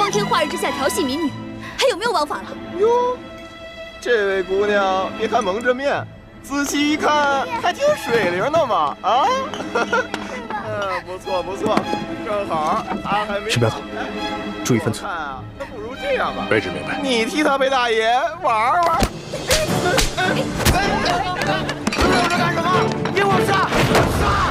光天化日之下调戏民女，还有没有王法了？哟，这位姑娘，别看蒙着面，仔细一看还挺水灵的嘛！啊，不错不错，正好他还没。石彪头，注意分寸。那不如这样吧，卑职明白。你替他陪大爷玩玩。留着干什么？给我杀！杀！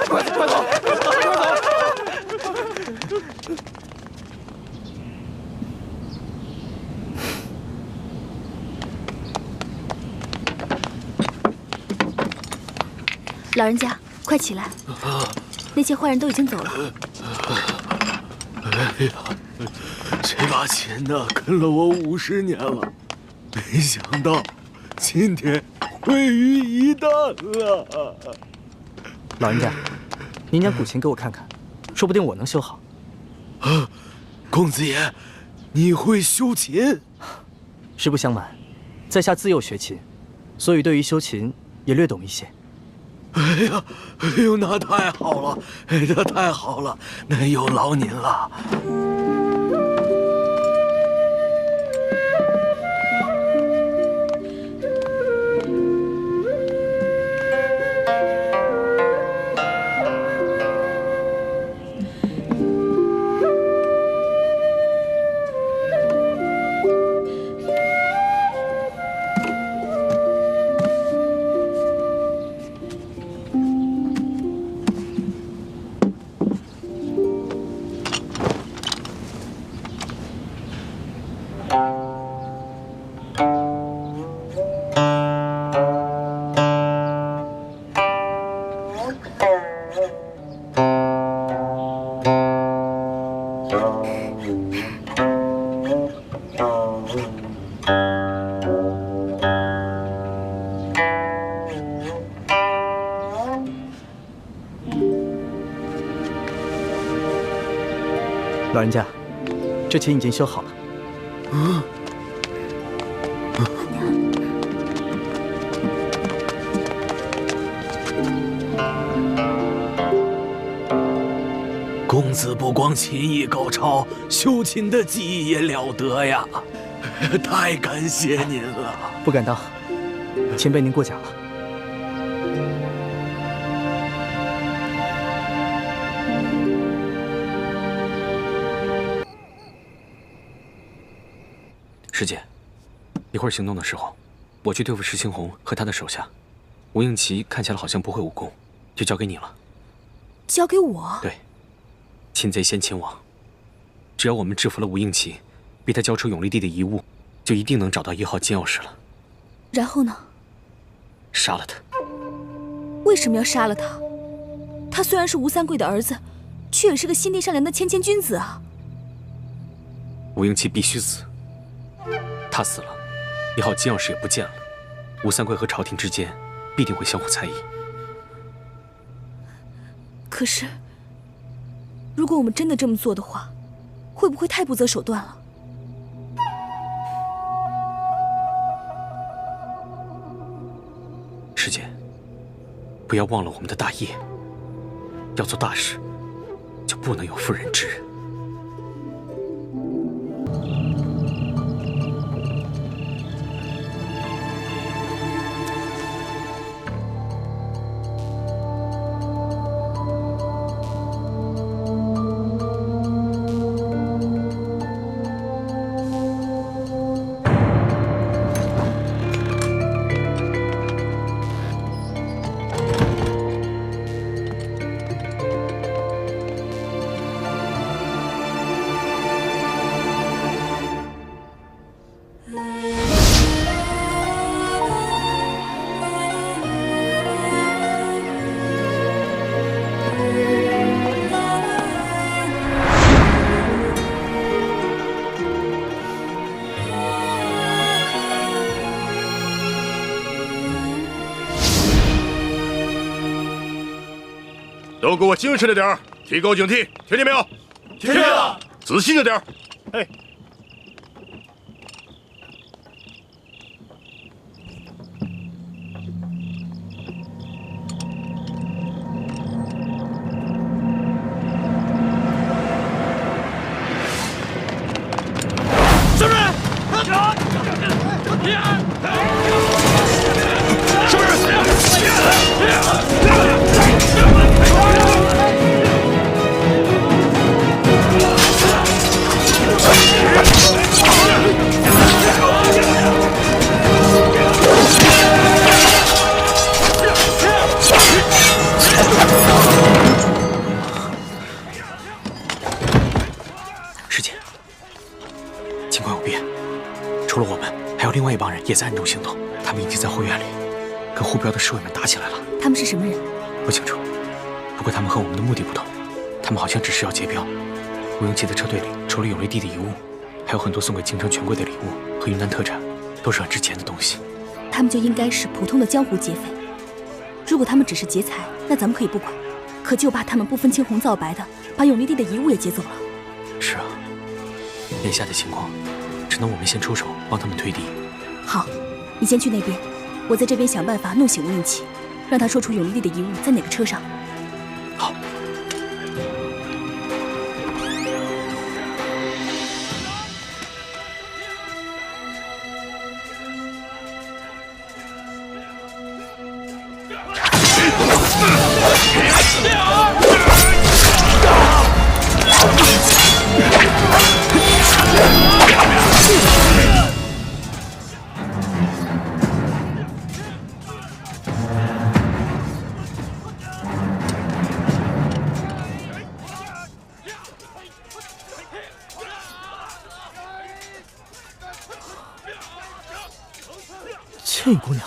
快走！快走！老人家，快起来！那些坏人都已经走了。哎呀，这把琴呢，跟了我50年了，没想到今天毁于一旦了。老人家，您将古琴给我看看，说不定我能修好。啊，公子爷，你会修琴？实不相瞒，在下自幼学琴，所以对于修琴也略懂一些。 哎呀，哎呦，那太好了，那太好了，那有劳您了。老人家，这琴已经修好了。公子不光琴艺高超，修琴的技艺也了得呀！太感谢您了。不敢当，前辈您过奖了。 师姐，一会儿行动的时候，我去对付石青红和他的手下。吴应奇看起来好像不会武功，就交给你了。交给我？对，擒贼先擒王。只要我们制服了吴应奇，逼他交出永历帝的遗物，就一定能找到1号金钥匙了。然后呢？杀了他。为什么要杀了他？他虽然是吴三桂的儿子，却也是个心地善良的谦谦君子啊。吴应奇必须死。 他死了，1号金钥匙也不见了，吴三桂和朝廷之间必定会相互猜疑。可是，如果我们真的这么做的话，会不会太不择手段了？师姐，不要忘了我们的大业。要做大事，就不能有妇人之仁。 都给我精神着点儿，提高警惕，听见没有？听见了。仔细着点儿。哎。师姐，情况有变，除了我们，还有另外一帮人也在暗中行动。他们已经在后院里跟护镖的侍卫们打起来了。他们是什么人？不清楚，不过他们和我们的目的不同。他们好像只是要劫镖。吴英奇的车队里，除了永历帝的遗物，还有很多送给京城权贵的礼物和云南特产，都是很值钱的东西。他们就应该是普通的江湖劫匪。如果他们只是劫财，那咱们可以不管。可就怕他们不分青红皂白的把永历帝的遗物也劫走了。是啊，眼下的情况，只能我们先出手帮他们推敌。好，你先去那边，我在这边想办法弄醒吴应奇，让他说出永历帝的遗物在哪个车上。好。倩影姑娘，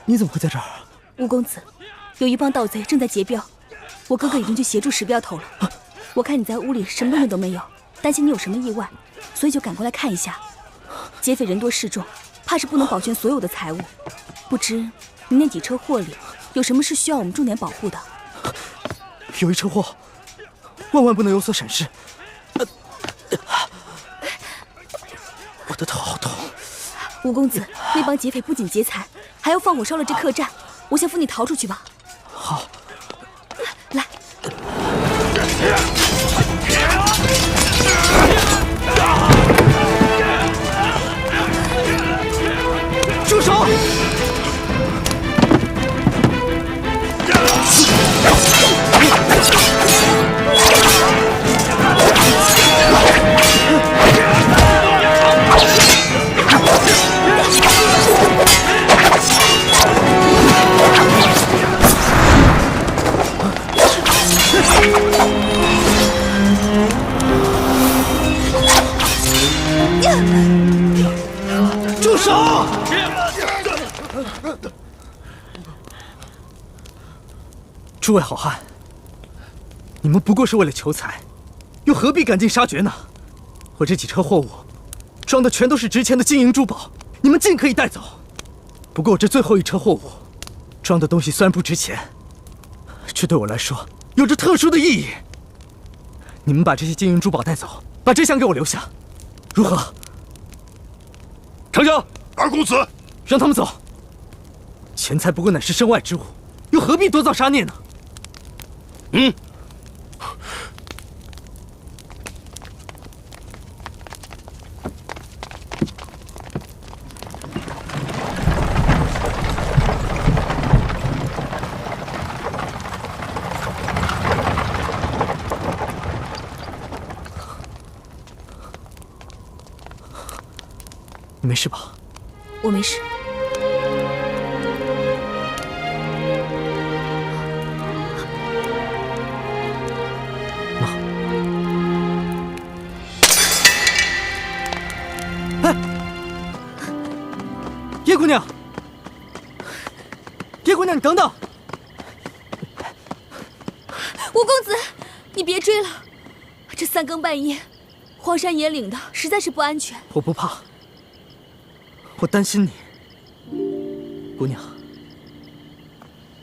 你怎么会在这儿？吴公子，有一帮盗贼正在劫镖，我哥哥已经去协助拾镖头了。我看你在屋里什么东西都没有，担心你有什么意外，所以就赶过来看一下。劫匪人多势众，怕是不能保全所有的财物。不知你那几车货里有什么是需要我们重点保护的？有一车货，万万不能有所闪失。我的头好痛。吴公子，那帮劫匪不仅劫财，还要放火烧了这客栈。我先扶你逃出去吧。好，来。住手！住手！诸位好汉，你们不过是为了求财，又何必赶尽杀绝呢？我这几车货物装的全都是值钱的金银珠宝，你们尽可以带走。不过我这最后一车货物装的东西虽然不值钱，这对我来说有着特殊的意义。你们把这些金银珠宝带走，把这箱给我留下，如何？丞相，二公子，让他们走。钱财不过乃是身外之物，又何必多造杀孽呢？嗯。你没事吧？我没事。哎，叶姑娘，叶姑娘，你等等！吴公子，你别追了，这三更半夜，荒山野岭的，实在是不安全。我不怕。我担心你，姑娘。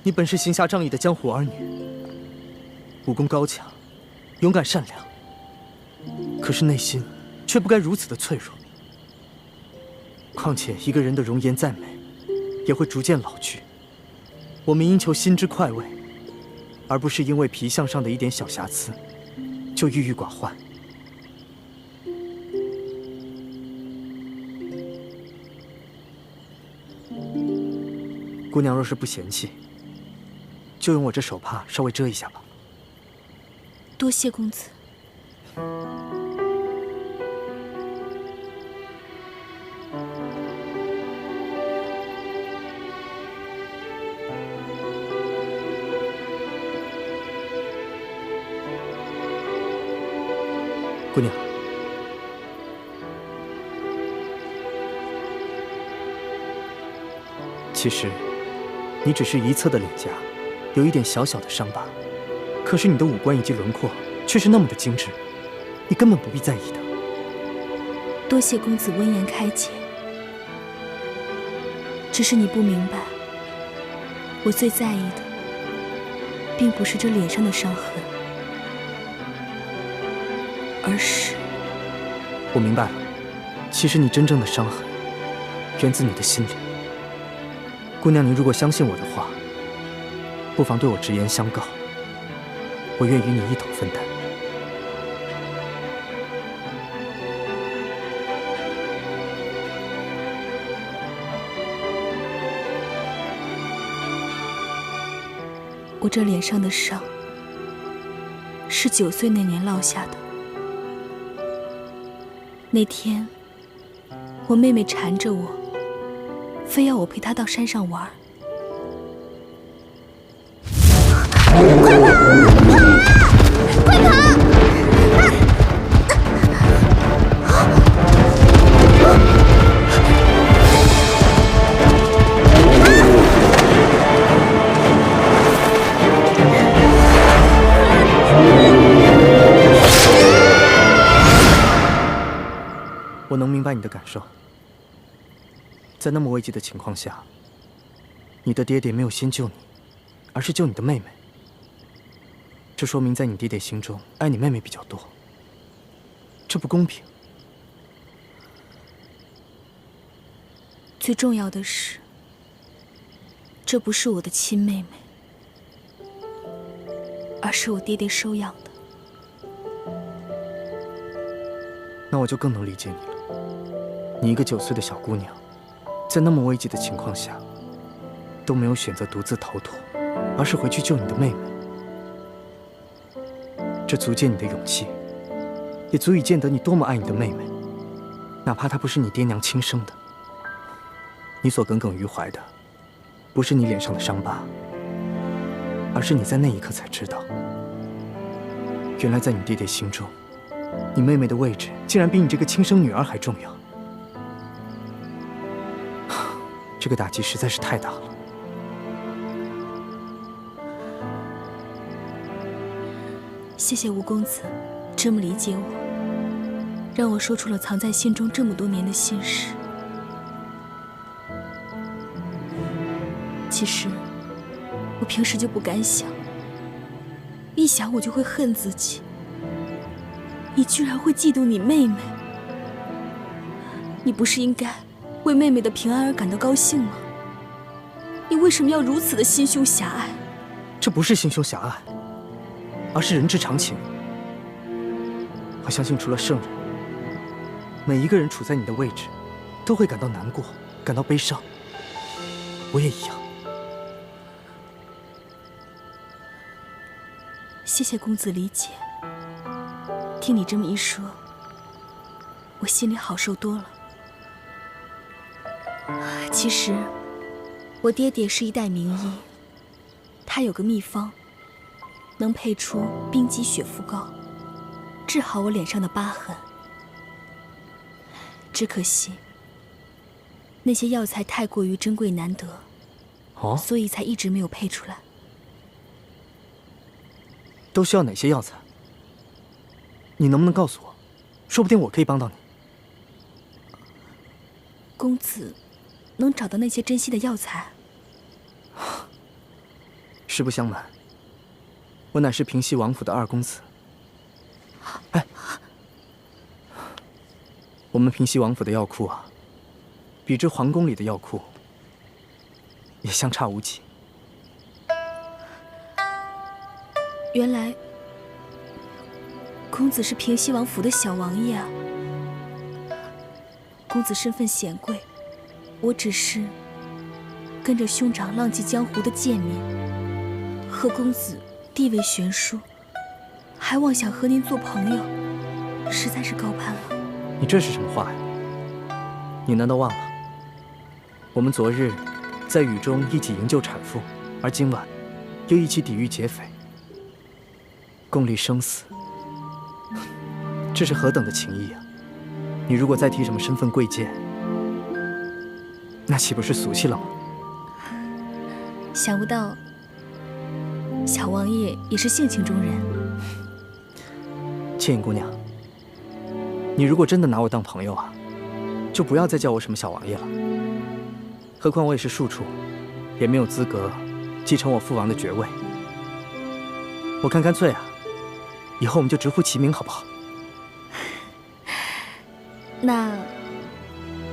你本是行侠仗义的江湖儿女，武功高强，勇敢善良，可是内心却不该如此的脆弱。况且一个人的容颜再美，也会逐渐老去。我们应求心之快慰，而不是因为皮相上的一点小瑕疵，就郁郁寡欢。姑娘若是不嫌弃，就用我这手帕稍微遮一下吧。多谢公子。姑娘，其实你只是一侧的脸颊有一点小小的伤疤，可是你的五官以及轮廓却是那么的精致，你根本不必在意的。多谢公子温言开解，只是你不明白，我最在意的并不是这脸上的伤痕，而是……我明白了，其实你真正的伤痕源自你的心里。姑娘，你如果相信我的话，不妨对我直言相告，我愿与你一同分担。我这脸上的伤，是9岁那年落下的。那天，我妹妹缠着我，非要我陪她到山上玩。快跑！快跑！我能明白你的感受，在那么危急的情况下，你的爹爹没有先救你，而是救你的妹妹。这说明在你爹爹心中爱你妹妹比较多，这不公平。最重要的是，这不是我的亲妹妹，而是我爹爹收养的。那我就更能理解你了。你一个9岁的小姑娘，在那么危急的情况下，都没有选择独自逃脱，而是回去救你的妹妹。这足见你的勇气，也足以见得你多么爱你的妹妹，哪怕她不是你爹娘亲生的。你所耿耿于怀的，不是你脸上的伤疤，而是你在那一刻才知道，原来在你爹爹心中，你妹妹的位置竟然比你这个亲生女儿还重要。这个打击实在是太大了。谢谢吴公子这么理解我，让我说出了藏在心中这么多年的心事。其实我平时就不敢想，一想我就会恨自己。你居然会嫉妒你妹妹，你不是应该为妹妹的平安而感到高兴吗？你为什么要如此的心胸狭隘？这不是心胸狭隘，而是人之常情。我相信除了圣人，每一个人处在你的位置，都会感到难过，感到悲伤。我也一样。谢谢公子理解。听你这么一说，我心里好受多了。其实，我爹爹是一代名医，他有个秘方，能配出冰肌血肤膏，治好我脸上的疤痕。只可惜，那些药材太过于珍贵难得，所以才一直没有配出来。都需要哪些药材？你能不能告诉我？说不定我可以帮到你。公子能找到那些珍稀的药材？实不相瞒，我乃是平西王府的2公子。哎，我们平西王府的药库啊，比这皇宫里的药库也相差无几。原来公子是平西王府的小王爷啊！公子身份显贵，我只是跟着兄长浪迹江湖的贱民，和公子地位悬殊，还妄想和您做朋友，实在是高攀了。你这是什么话呀？你难道忘了，我们昨日在雨中一起营救产妇，而今晚又一起抵御劫匪，共历生死，这是何等的情谊啊！你如果再提什么身份贵贱，那岂不是俗气了吗？想不到小王爷也是性情中人。倩影姑娘，你如果真的拿我当朋友啊，就不要再叫我什么小王爷了。何况我也是庶出，也没有资格继承我父王的爵位。我看干脆啊，以后我们就直呼其名，好不好？那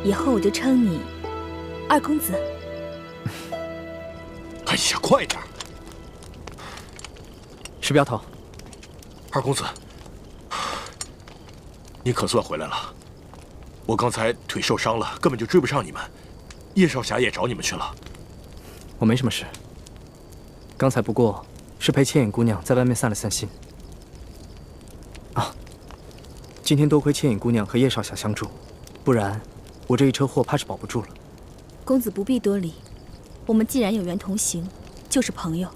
以后我就称你二公子。哎呀，快点！石镖头，二公子，你可算回来了。我刚才腿受伤了，根本就追不上你们。叶少侠也找你们去了。我没什么事，刚才不过是陪倩影姑娘在外面散了散心。啊，今天多亏倩影姑娘和叶少侠相助，不然我这一车祸怕是保不住了。公子不必多礼，我们既然有缘同行，就是朋友，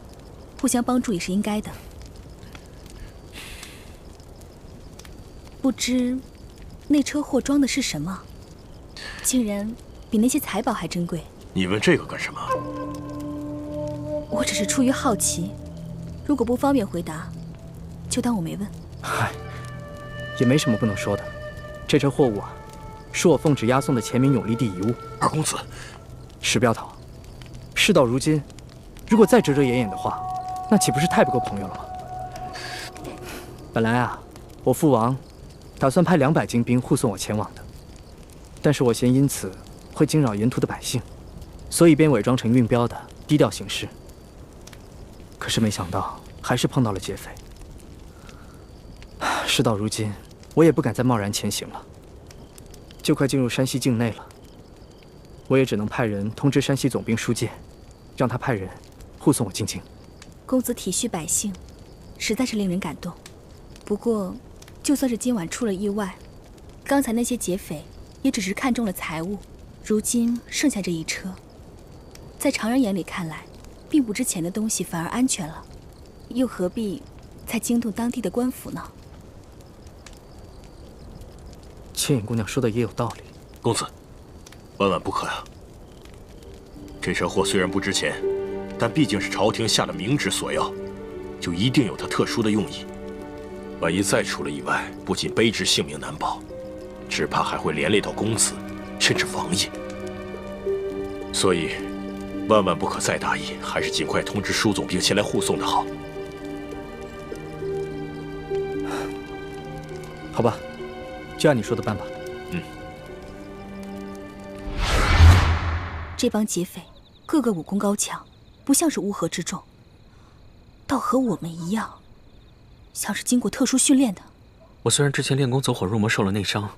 互相帮助也是应该的。不知那车货装的是什么，竟然比那些财宝还珍贵。你问这个干什么？我只是出于好奇，如果不方便回答，就当我没问。嗨，也没什么不能说的。这车货物啊，是我奉旨押送的前明永历帝遗物。二公子，石镖头，事到如今，如果再遮遮掩掩的话，那岂不是太不够朋友了吗？本来啊，我父王打算派200精兵护送我前往的，但是我嫌因此会惊扰沿途的百姓，所以便伪装成运镖的，低调行事。可是没想到，还是碰到了劫匪。事到如今，我也不敢再贸然前行了。就快进入山西境内了，我也只能派人通知山西总兵书记，让他派人护送我进京。公子体恤百姓，实在是令人感动。不过，就算是今晚出了意外，刚才那些劫匪也只是看中了财物，如今剩下这一车，在常人眼里看来，并不值钱的东西反而安全了，又何必再惊动当地的官府呢？倩影姑娘说的也有道理。公子，万万不可呀！这车货虽然不值钱，但毕竟是朝廷下的明旨所要，就一定有它特殊的用意。万一再出了意外，不仅卑职性命难保，只怕还会连累到公子，甚至王爷。所以，万万不可再大意，还是尽快通知舒总兵前来护送的好。好吧，就按你说的办吧。这帮劫匪个个武功高强，不像是乌合之众，倒和我们一样，像是经过特殊训练的。我虽然之前练功走火入魔受了内伤，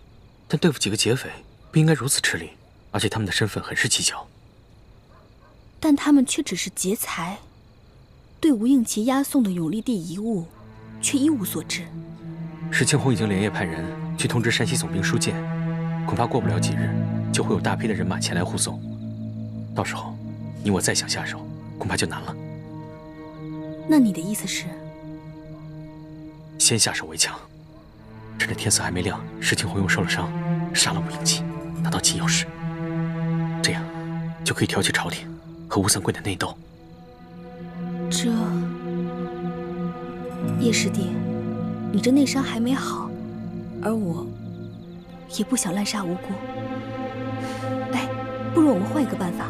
但对付几个劫匪不应该如此吃力，而且他们的身份很是蹊跷。但他们却只是劫财，对吴应奇押送的永历帝遗物却一无所知。石青红已经连夜派人去通知山西总兵书记，恐怕过不了几日，就会有大批的人马前来护送。到时候，你我再想下手，恐怕就难了。那你的意思是？先下手为强，趁着天色还没亮，石青红又受了伤，杀了吴应奇，拿到金钥匙，这样就可以挑起朝廷和吴三桂的内斗。这，叶师弟，你这内伤还没好，而我也不想滥杀无辜。哎，不如我们换一个办法。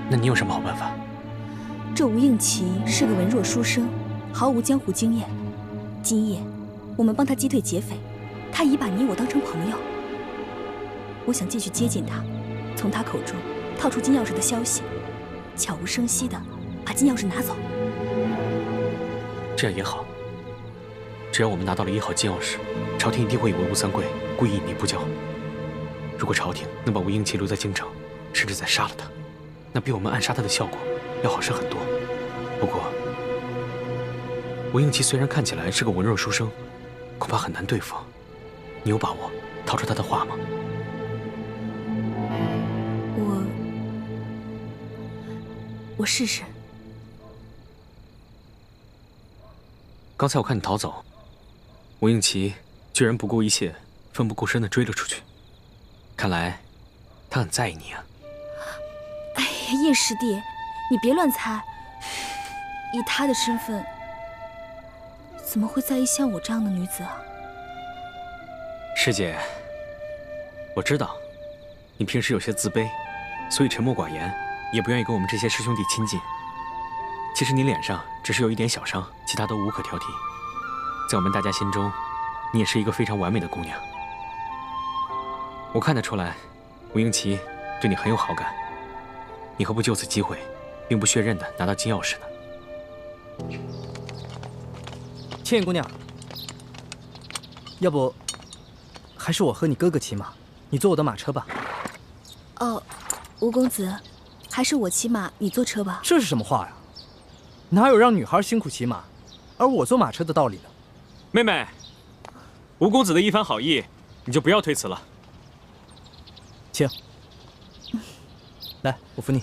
那你有什么好办法？这吴应奇是个文弱书生，毫无江湖经验。今夜我们帮他击退劫匪，他已把你我当成朋友。我想继续接近他，从他口中套出金钥匙的消息，悄无声息地把金钥匙拿走。这样也好。只要我们拿到了1号金钥匙，朝廷一定会以为吴三桂故意隐匿不交。如果朝廷能把吴应奇留在京城，甚至再杀了他，那比我们暗杀他的效果要好上很多。不过，吴应琪虽然看起来是个文弱书生，恐怕很难对付。你有把握套出他的话吗？我试试。刚才我看你逃走，吴应琪居然不顾一切、奋不顾身地追了出去。看来他很在意你啊。哎呀，叶师弟，你别乱猜。以他的身份，怎么会在意像我这样的女子啊？师姐，我知道你平时有些自卑，所以沉默寡言，也不愿意跟我们这些师兄弟亲近。其实你脸上只是有一点小伤，其他都无可挑剔。在我们大家心中，你也是一个非常完美的姑娘。我看得出来，吴应琪对你很有好感。你何不就此机会，兵不血刃地拿到金钥匙呢？倩姑娘，要不还是我和你哥哥骑马，你坐我的马车吧。哦，吴公子，还是我骑马，你坐车吧。这是什么话呀？哪有让女孩辛苦骑马，而我坐马车的道理呢？妹妹，吴公子的一番好意，你就不要推辞了。请，来，我扶你。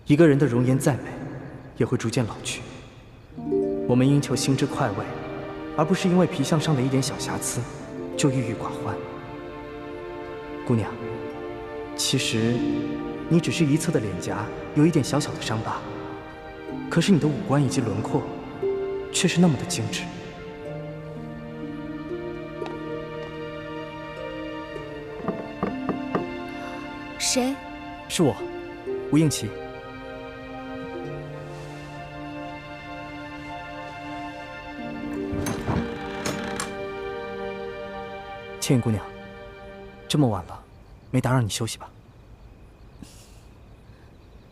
一个人的容颜再美，也会逐渐老去。我们应求心之快慰，而不是因为皮相上的一点小瑕疵就郁郁寡欢。姑娘，其实你只是一侧的脸颊有一点小小的伤疤，可是你的五官以及轮廓却是那么的精致。谁？是我，吴应琪。倩姑娘，这么晚了，没打扰你休息吧？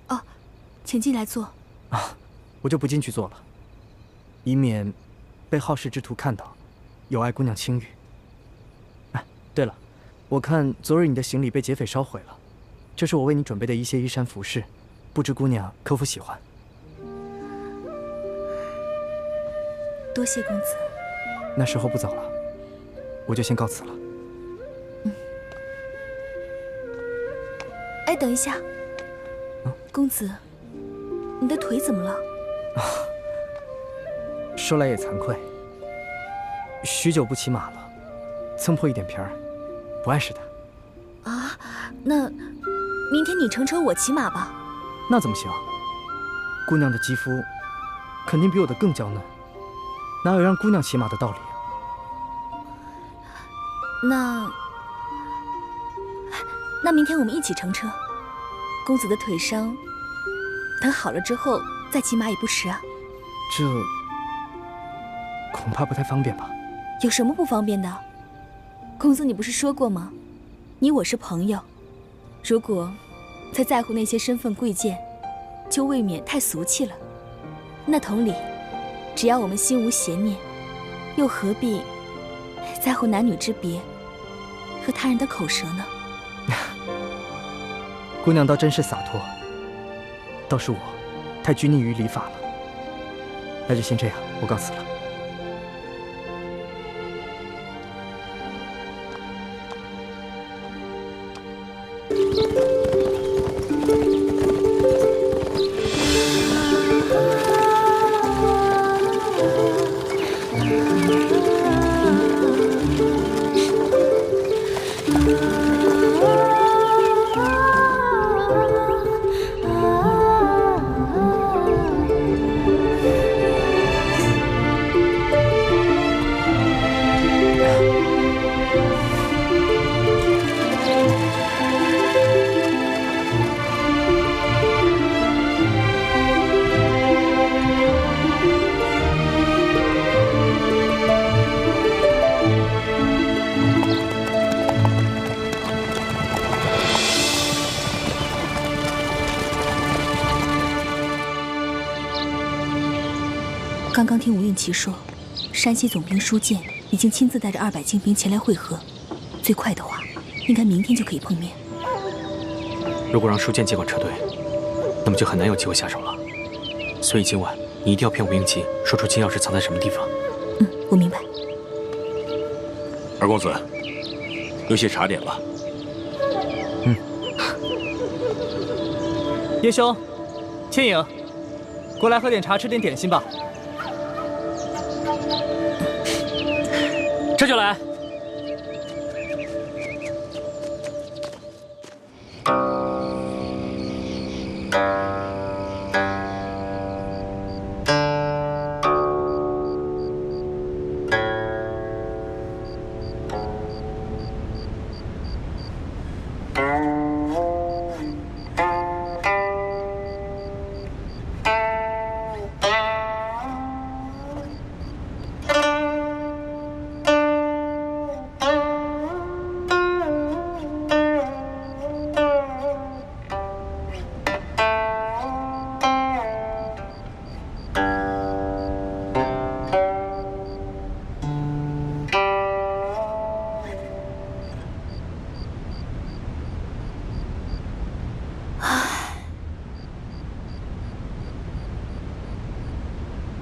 哦，请进来坐。啊，我就不进去坐了，以免被好事之徒看到，有碍姑娘清誉。哎，对了，我看昨日你的行李被劫匪烧毁了，这是我为你准备的一些衣衫服饰，不知姑娘可否喜欢？多谢公子。那时候不早了，我就先告辞了。哎，等一下，公子，你的腿怎么了？说来也惭愧，许久不骑马了，蹭破一点皮儿，不碍事的。啊，那明天你乘车，我骑马吧。那怎么行？姑娘的肌肤肯定比我的更娇嫩，哪有让姑娘骑马的道理啊？那明天我们一起乘车。公子的腿伤，等好了之后再骑马也不迟啊。这恐怕不太方便吧？有什么不方便的？公子，你不是说过吗？你我是朋友，如果再在乎那些身份贵贱，就未免太俗气了。那同理，只要我们心无邪念，又何必在乎男女之别和他人的口舌呢？姑娘倒真是洒脱，倒是我太拘泥于礼法了。那就先这样，我告辞了。听其说，山西总兵舒建已经亲自带着200精兵前来会合，最快的话，应该明天就可以碰面。如果让舒建接管车队，那么就很难有机会下手了。所以今晚你一定要骗吴英奇，说出金钥匙藏在什么地方。我明白。二公子，有些茶点吧。叶兄，倩影，过来喝点茶，吃点点心吧。这就来。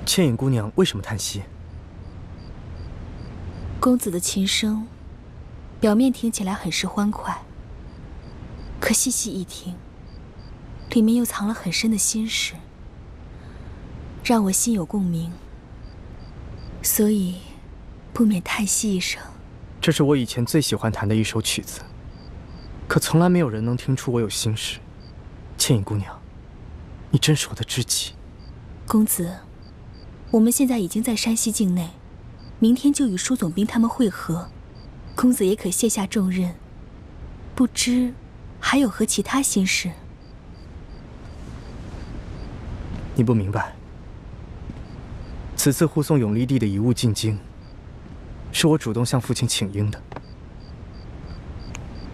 倩影姑娘为什么叹息？公子的琴声，表面听起来很是欢快，可细细一听，里面又藏了很深的心事，让我心有共鸣，所以不免叹息一声。这是我以前最喜欢弹的一首曲子，可从来没有人能听出我有心事。倩影姑娘，你真是我的知己。公子，我们现在已经在山西境内，明天就与舒总兵他们会合，公子也可卸下重任。不知还有何其他心事？你不明白，此次护送永历帝的遗物进京，是我主动向父亲请缨的。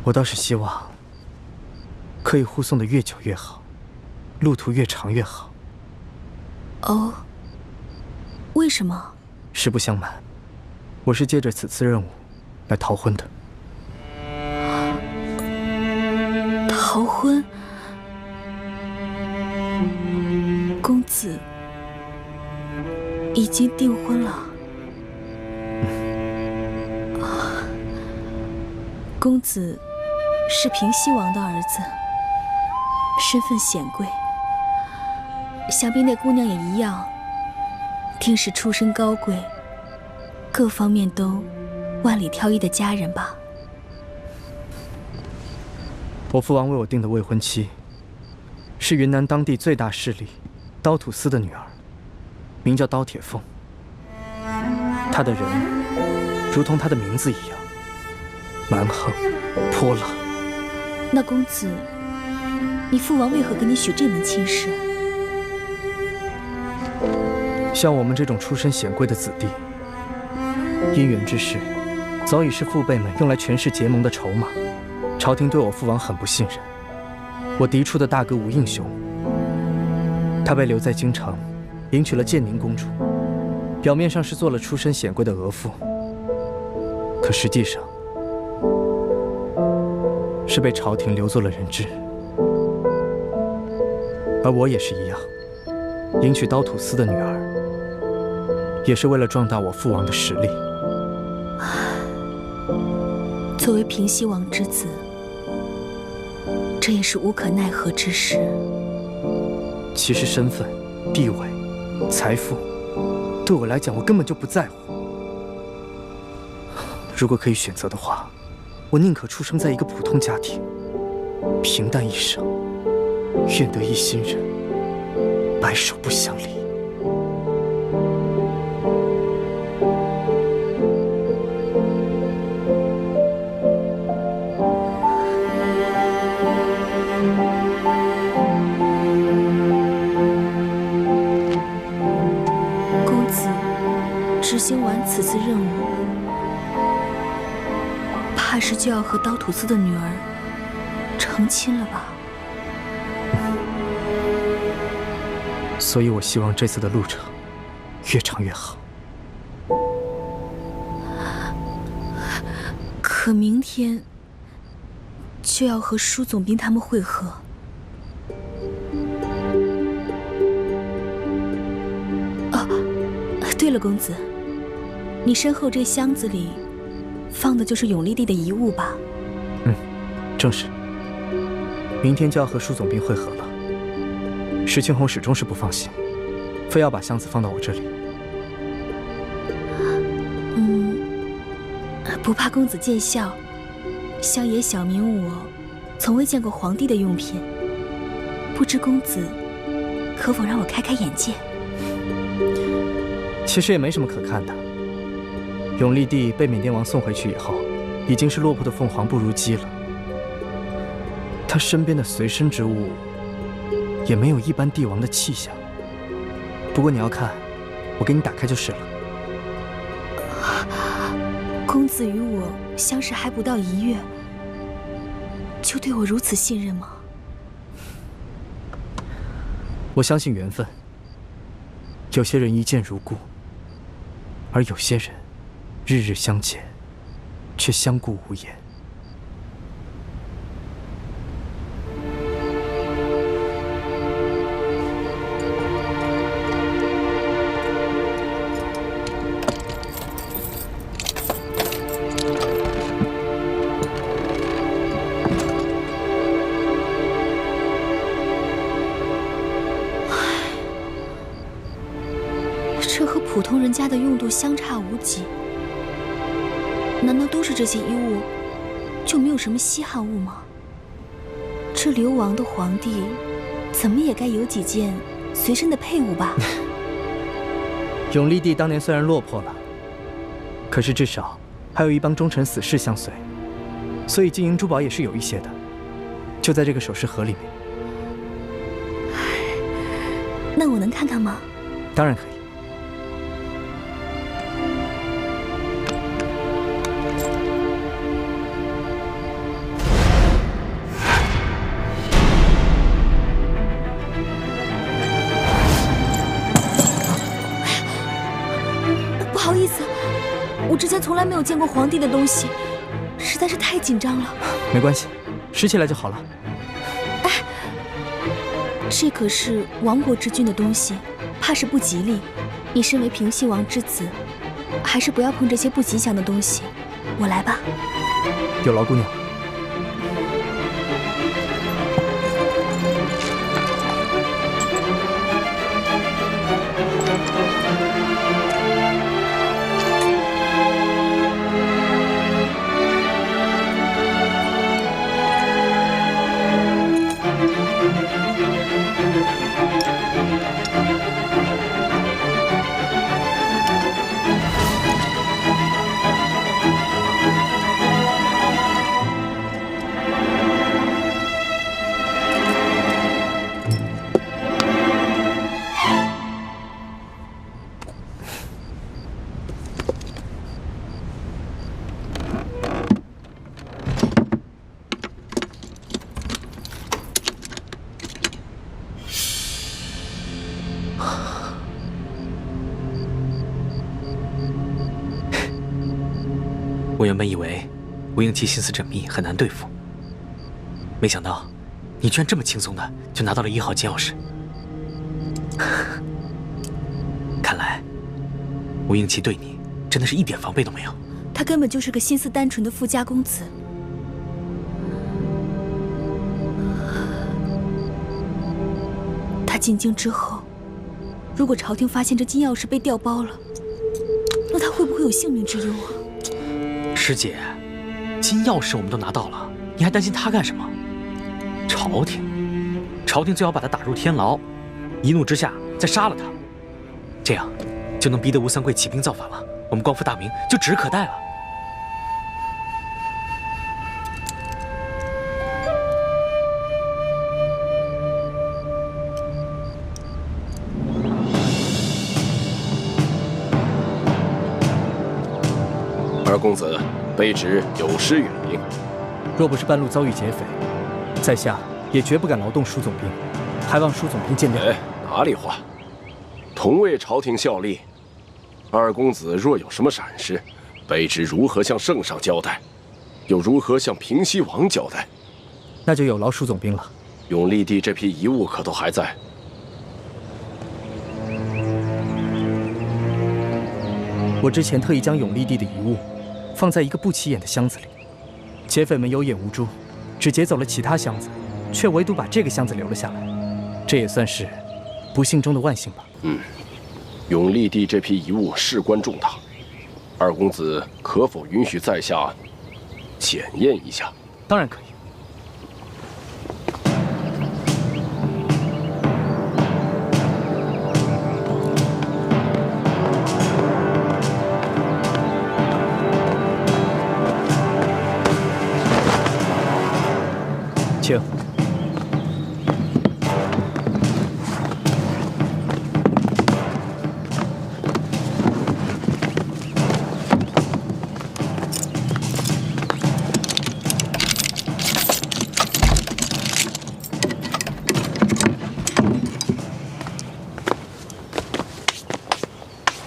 我倒是希望可以护送的越久越好，路途越长越好。哦，为什么？实不相瞒，我是借着此次任务来逃婚的。逃婚？公子已经订婚了。公子是平西王的儿子，身份显贵，想必那姑娘也一样，定是出身高贵，各方面都万里挑一的佳人吧。我父王为我定的未婚妻，是云南当地最大势力刀土司的女儿，名叫刀铁凤。她的人如同她的名字一样，蛮横泼辣。那公子，你父王为何给你许这门亲事？像我们这种出身显贵的子弟，姻缘之事，早已是父辈们用来权势结盟的筹码。朝廷对我父王很不信任。我嫡出的大哥吴应雄，他被留在京城，迎娶了建宁公主，表面上是做了出身显贵的额驸，可实际上是被朝廷留作了人质。而我也是一样，迎娶刀土司的女儿，也是为了壮大我父王的实力。作为平西王之子，这也是无可奈何之事。其实身份、地位、财富，对我来讲，我根本就不在乎。如果可以选择的话，我宁可出生在一个普通家庭，平淡一生，愿得一心人，白首不相离。执行完此次任务，怕是就要和刀土司的女儿成亲了吧？所以我希望这次的路程越长越好。可明天就要和舒总兵他们会合。哦，对了，公子，你身后这箱子里放的就是永历帝的遗物吧？嗯，正是。明天就要和舒总兵会合了，石青红始终是不放心，非要把箱子放到我这里。不怕公子见笑，乡野小民我从未见过皇帝的用品，不知公子可否让我开开眼界？其实也没什么可看的。永历帝被缅甸王送回去以后，已经是落魄的凤凰不如鸡了。他身边的随身之物，也没有一般帝王的气象。不过你要看，我给你打开就是了。公子与我相识还不到1月，就对我如此信任吗？我相信缘分。有些人一见如故，而有些人日日相见，却相顾无言。这和普通人家的用度相差无几，难道都是这些衣物，就没有什么稀罕物吗？这流亡的皇帝，怎么也该有几件随身的配物吧？永历帝当年虽然落魄了，可是至少还有一帮忠臣死士相随，所以金银珠宝也是有一些的，就在这个首饰盒里面。那我能看看吗？当然可以。不好意思，我之前从来没有见过皇帝的东西，实在是太紧张了。没关系，拾起来就好了。哎，这可是亡国之君的东西，怕是不吉利。你身为平西王之子，还是不要碰这些不吉祥的东西。我来吧。有劳姑娘。我原本以为吴应期心思缜密，很难对付，没想到你居然这么轻松的就拿到了1号金钥匙。看来吴应期对你真的是一点防备都没有。他根本就是个心思单纯的富家公子。他进京之后，如果朝廷发现这金钥匙被调包了，那他会不会有性命之忧啊？师姐，金钥匙我们都拿到了，你还担心他干什么？朝廷最好把他打入天牢，一怒之下再杀了他，这样就能逼得吴三桂起兵造反了，我们光复大明就指日可待了。二公子卑职有失远迎。若不是半路遭遇劫匪，在下也绝不敢劳动舒总兵，还望舒总兵见谅。哎，哪里话，同为朝廷效力，二公子若有什么闪失，卑职如何向圣上交代？又如何向平西王交代？那就有劳舒总兵了。永历帝这批遗物可都还在？我之前特意将永历帝的遗物放在一个不起眼的箱子里，劫匪们有眼无珠，只劫走了其他箱子，却唯独把这个箱子留了下来。这也算是不幸中的万幸吧。永历帝这批遗物事关重大，二公子可否允许在下检验一下？当然可以。请。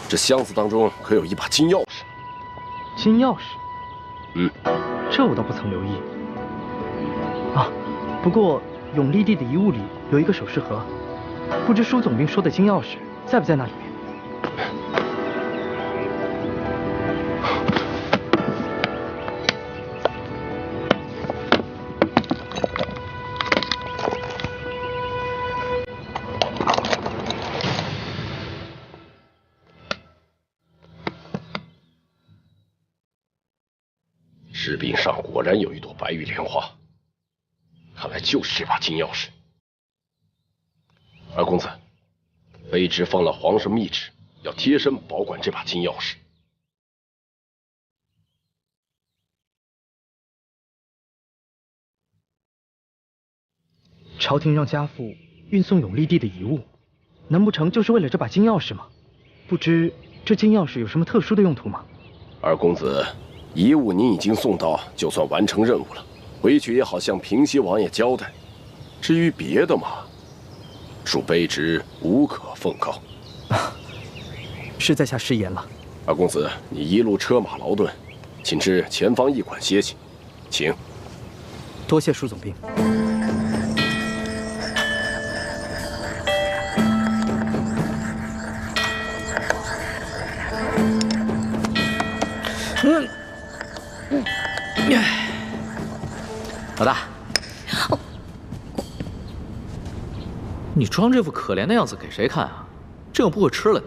这箱子当中可有一把金钥匙？金钥匙？这我倒不曾留意。啊，不过永历帝的遗物里有一个首饰盒，不知舒总兵说的金钥匙在不在那里面？石柄上果然有一朵白玉莲花，看来就是这把金钥匙。二公子，卑职放了皇上密旨，要贴身保管这把金钥匙。朝廷让家父运送永历帝的遗物，难不成就是为了这把金钥匙吗？不知这金钥匙有什么特殊的用途吗？二公子，遗物您已经送到，就算完成任务了。回去也好向平西王爷交代。至于别的嘛，恕卑职无可奉告。是在下失言了。二公子，你一路车马劳顿，请至前方驿馆歇息，请。多谢舒总兵。老大，你装这副可怜的样子给谁看啊？这样不会吃了你。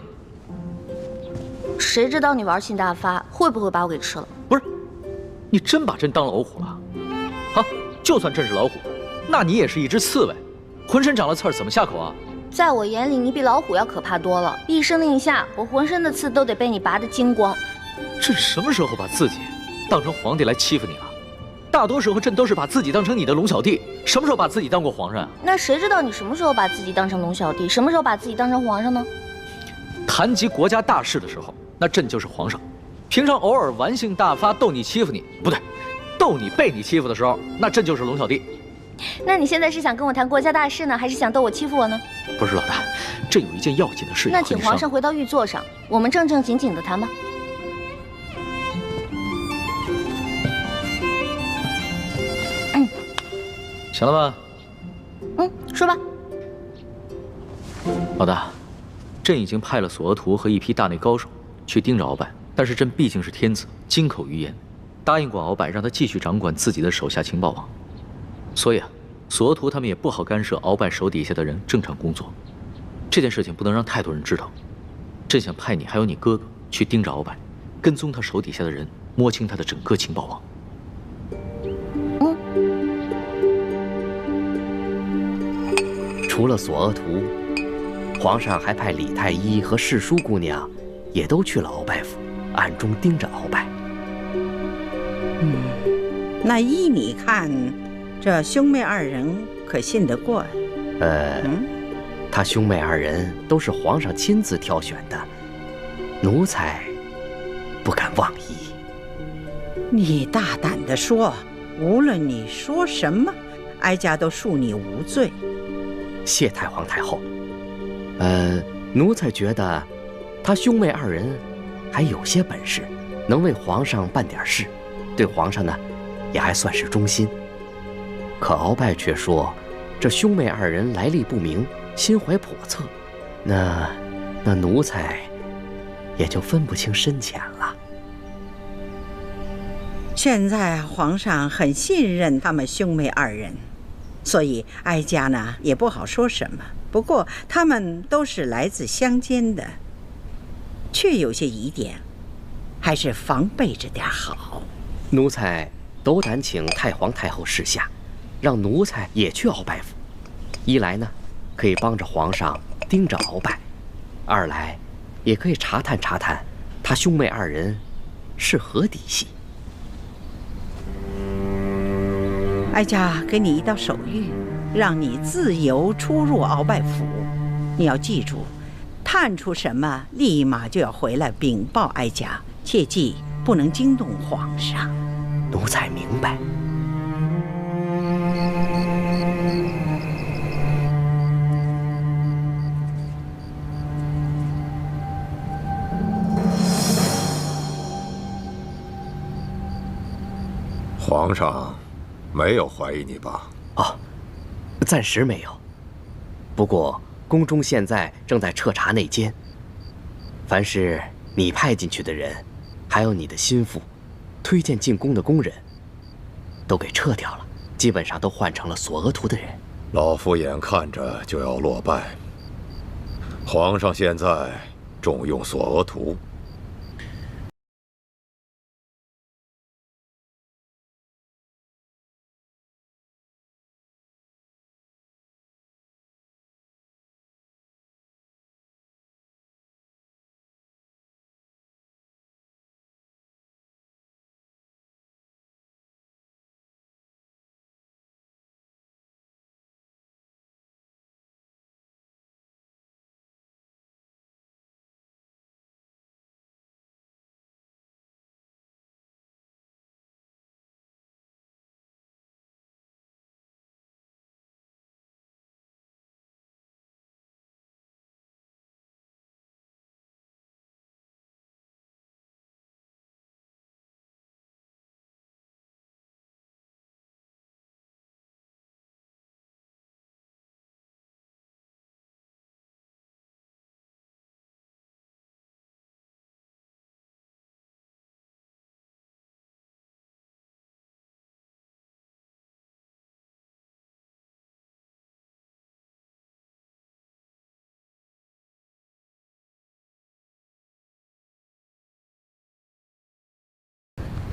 谁知道你玩性大发，会不会把我给吃了？不是，你真把朕当老虎了？啊，就算朕是老虎，那你也是一只刺猬，浑身长了刺儿，怎么下口啊？在我眼里，你比老虎要可怕多了。一声令下，我浑身的刺都得被你拔得精光。朕什么时候把自己当成皇帝来欺负你了？大多时候朕都是把自己当成你的龙小弟，什么时候把自己当过皇上啊？那谁知道你什么时候把自己当成龙小弟，什么时候把自己当成皇上呢？谈及国家大事的时候，那朕就是皇上；平常偶尔玩性大发，逗你欺负你，不对，逗你被你欺负的时候，那朕就是龙小弟。那你现在是想跟我谈国家大事呢，还是想逗我欺负我呢？不是老大，朕有一件要紧的事。那请皇上回到御座上，我们正正经经的谈吧。行了吧？说吧。老大，朕已经派了索额图和一批大内高手去盯着鳌拜，但是朕毕竟是天子，金口玉言，答应过鳌拜让他继续掌管自己的手下情报网，所以索额图他们也不好干涉鳌拜手底下的人正常工作。这件事情不能让太多人知道。朕想派你还有你哥哥去盯着鳌拜，跟踪他手底下的人，摸清他的整个情报网。除了索额图，皇上还派李太医和世淑姑娘，也都去了鳌拜府，暗中盯着鳌拜。那依你看，这兄妹二人可信得过？他兄妹二人都是皇上亲自挑选的，奴才不敢妄议。你大胆地说，无论你说什么，哀家都恕你无罪。谢太皇太后。奴才觉得他兄妹二人还有些本事，能为皇上办点事，对皇上呢也还算是忠心。可鳌拜却说，这兄妹二人来历不明，心怀叵测，那奴才也就分不清深浅了。现在皇上很信任他们兄妹二人，所以哀家呢也不好说什么。不过他们都是来自乡间的，确有些疑点，还是防备着点好。奴才斗胆请太皇太后示下，让奴才也去鳌拜府。一来呢，可以帮着皇上盯着鳌拜；二来，也可以查探查探他兄妹二人是何底细。哀家给你一道手谕，让你自由出入鳌拜府。你要记住，探出什么，立马就要回来禀报哀家，切记不能惊动皇上。奴才明白。皇上没有怀疑你吧？哦，暂时没有。不过宫中现在正在彻查内奸，凡是你派进去的人，还有你的心腹，推荐进宫的宫人，都给撤掉了，基本上都换成了索额图的人。老夫眼看着就要落败，皇上现在重用索额图。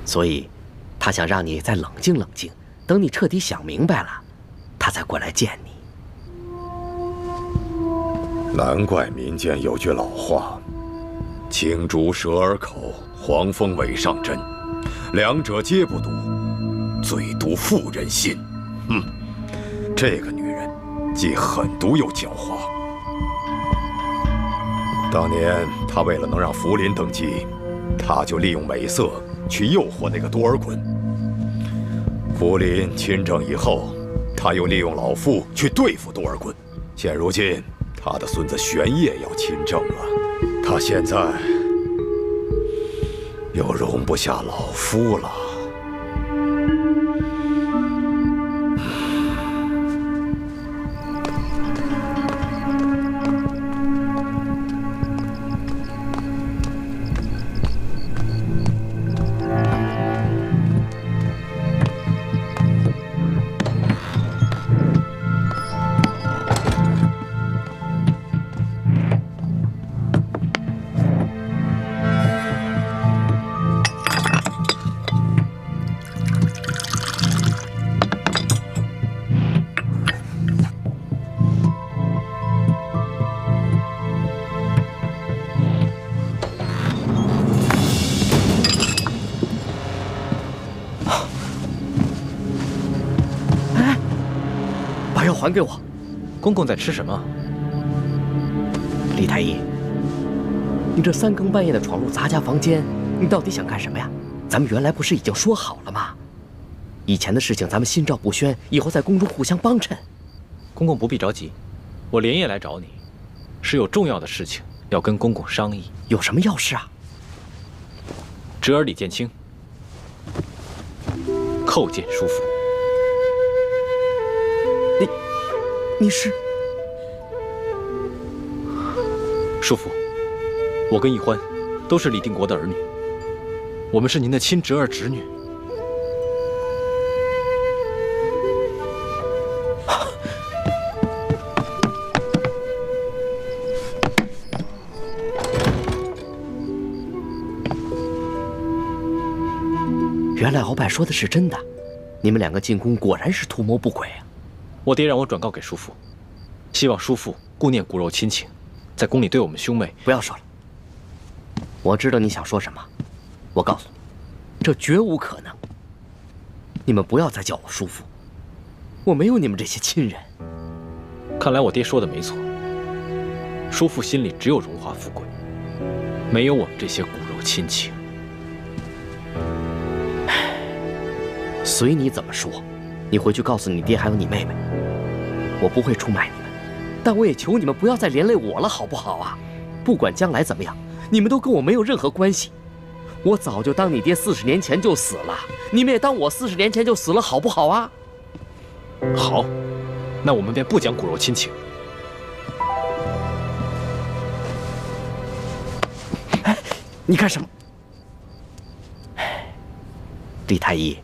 所以，他想让你再冷静冷静，等你彻底想明白了，他再过来见你。难怪民间有句老话：“青竹蛇儿口，黄蜂尾上针，两者皆不毒，最毒妇人心。”这个女人既狠毒又狡猾。当年她为了能让福临登基，她就利用美色去诱惑那个多尔衮。福临亲政以后，他又利用老夫去对付多尔衮。现如今，他的孙子玄烨要亲政了，他现在又容不下老夫了。还给我！公公在吃什么？李太医，你这三更半夜的闯入咱家房间，你到底想干什么呀？咱们原来不是已经说好了吗？以前的事情咱们心照不宣，以后在宫中互相帮衬。公公不必着急，我连夜来找你，是有重要的事情要跟公公商议。有什么要事啊？侄儿李建清，叩见叔父。你是？叔父，我跟易欢都是李定国的儿女，我们是您的亲侄儿侄女。原来鳌拜说的是真的，你们两个进宫果然是图谋不轨啊！我爹让我转告给叔父，希望叔父顾念骨肉亲情，在宫里对我们兄妹。不要说了，我知道你想说什么。我告诉你，这绝无可能。你们不要再叫我叔父，我没有你们这些亲人。看来我爹说的没错，叔父心里只有荣华富贵，没有我们这些骨肉亲情。随你怎么说，你回去告诉你爹还有你妹妹，我不会出卖你们，但我也求你们不要再连累我了，好不好啊？不管将来怎么样，你们都跟我没有任何关系。我早就当你爹40年前就死了，你们也当我40年前就死了，好不好啊？好，那我们便不讲骨肉亲情。哎，你干什么？李太医，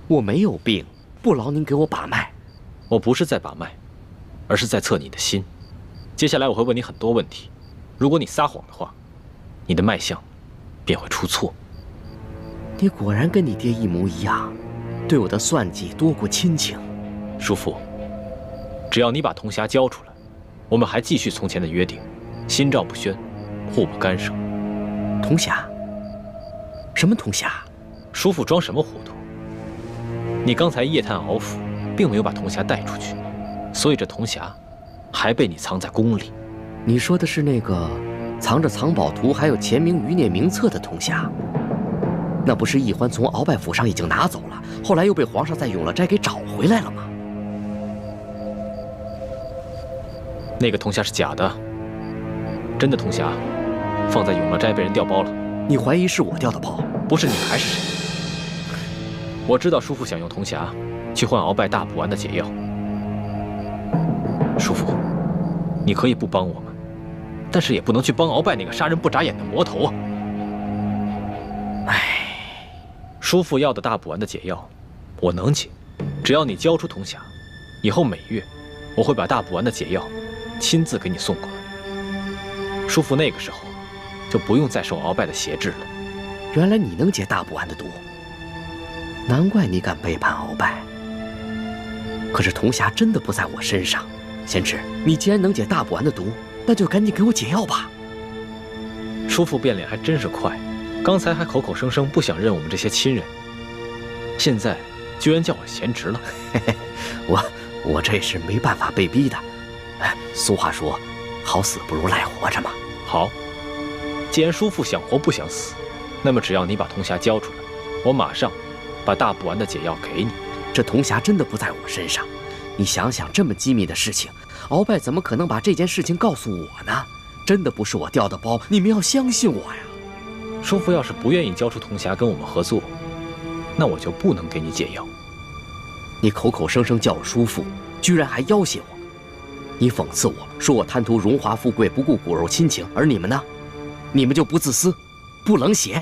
我没有病，不劳您给我把脉。我不是在把脉，而是在测你的心。接下来我会问你很多问题，如果你撒谎的话，你的脉象便会出错。你果然跟你爹一模一样，对我的算计多过亲情。叔父，只要你把铜匣交出来，我们还继续从前的约定，心照不宣，互不干涉。铜匣？什么铜匣？叔父装什么糊涂？你刚才夜探敖府，并没有把铜匣带出去，所以这铜匣还被你藏在宫里。你说的是那个藏着藏宝图还有钱铭余孽名册的铜匣？那不是易欢从鳌拜府上已经拿走了，后来又被皇上在永乐斋给找回来了吗？那个铜匣是假的，真的铜匣放在永乐斋被人调包了。你怀疑是我调的包？不是你还是谁？我知道叔父想用铜匣去换鳌拜大补丸的解药。叔父，你可以不帮我们，但是也不能去帮鳌拜那个杀人不眨眼的魔头啊！唉，叔父要的大补丸的解药，我能解，只要你交出铜匣，以后每月我会把大补丸的解药亲自给你送过来。叔父那个时候就不用再受鳌拜的挟制了。原来你能解大补丸的毒，难怪你敢背叛鳌拜。可是铜匣真的不在我身上，贤侄，你既然能解大补丸的毒，那就赶紧给我解药吧。叔父变脸还真是快，刚才还口口声声不想认我们这些亲人，现在居然叫我贤侄了。我这是没办法被逼的。俗话说，好死不如赖活着嘛。好，既然叔父想活不想死，那么只要你把铜匣交出来，我马上把大补丸的解药给你。这铜匣真的不在我身上，你想想，这么机密的事情，鳌拜怎么可能把这件事情告诉我呢？真的不是我调的包，你们要相信我呀。叔父要是不愿意交出铜匣跟我们合作，那我就不能给你解药。你口口声声叫我叔父，居然还要挟我，你讽刺我说我贪图荣华富贵，不顾骨肉亲情，而你们呢？你们就不自私，不冷血？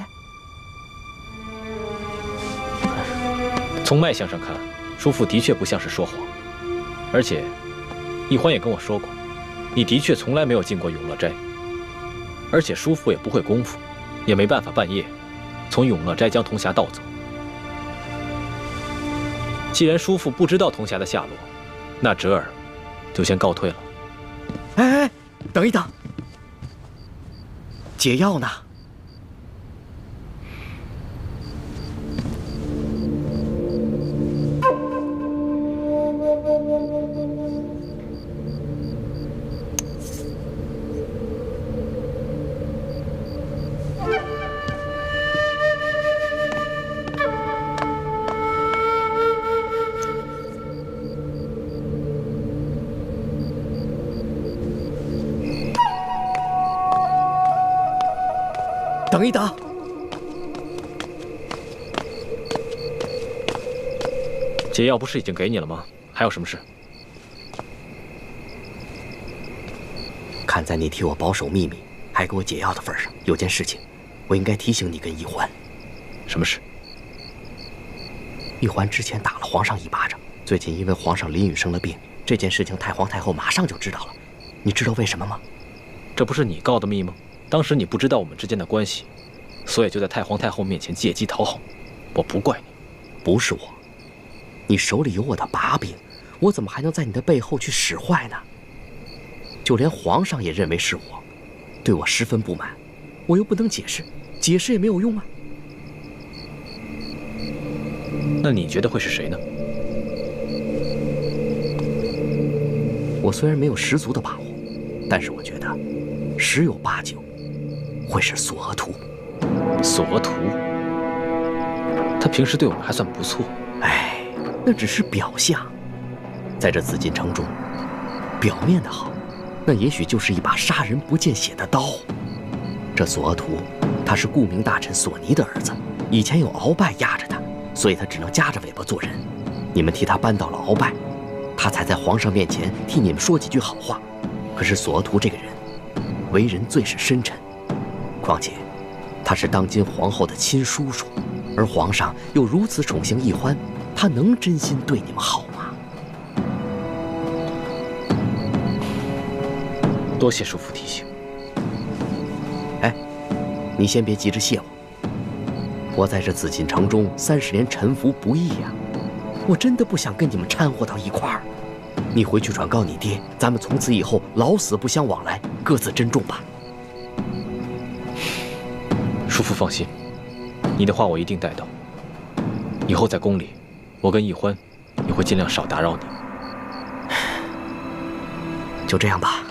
从脉象上看，叔父的确不像是说谎，而且易欢也跟我说过，你的确从来没有进过永乐斋，而且叔父也不会功夫，也没办法半夜从永乐斋将铜匣盗走。既然叔父不知道铜匣的下落，那侄儿就先告退了。哎，等一等，解药呢？等一等，解药不是已经给你了吗？还有什么事？看在你替我保守秘密，还给我解药的份上，有件事情，我应该提醒你跟易欢。什么事？易欢之前打了皇上一巴掌，最近因为皇上林允生了病，这件事情太皇太后马上就知道了。你知道为什么吗？这不是你告的密吗？当时你不知道我们之间的关系，所以就在太皇太后面前借机讨好。我不怪你。不是我，你手里有我的把柄，我怎么还能在你的背后去使坏呢？就连皇上也认为是我，对我十分不满，我又不能解释，解释也没有用啊。那你觉得会是谁呢？我虽然没有十足的把握，但是我觉得十有八九会是索额图。索额图？他平时对我们还算不错。哎，那只是表象，在这紫禁城中，表面的好，那也许就是一把杀人不见血的刀。这索额图，他是顾明大臣索尼的儿子，以前有鳌拜压着他，所以他只能夹着尾巴做人。你们替他扳倒了鳌拜，他才在皇上面前替你们说几句好话。可是索额图这个人，为人最是深沉，况且他是当今皇后的亲叔叔，而皇上又如此宠幸易欢，他能真心对你们好吗？多谢叔父提醒。哎，你先别急着谢我。我在这紫禁城中30年沉浮不易呀，我真的不想跟你们掺和到一块儿。你回去转告你爹，咱们从此以后老死不相往来，各自珍重吧。叔父放心，你的话我一定带到。以后在宫里，我跟易欢也会尽量少打扰你。就这样吧。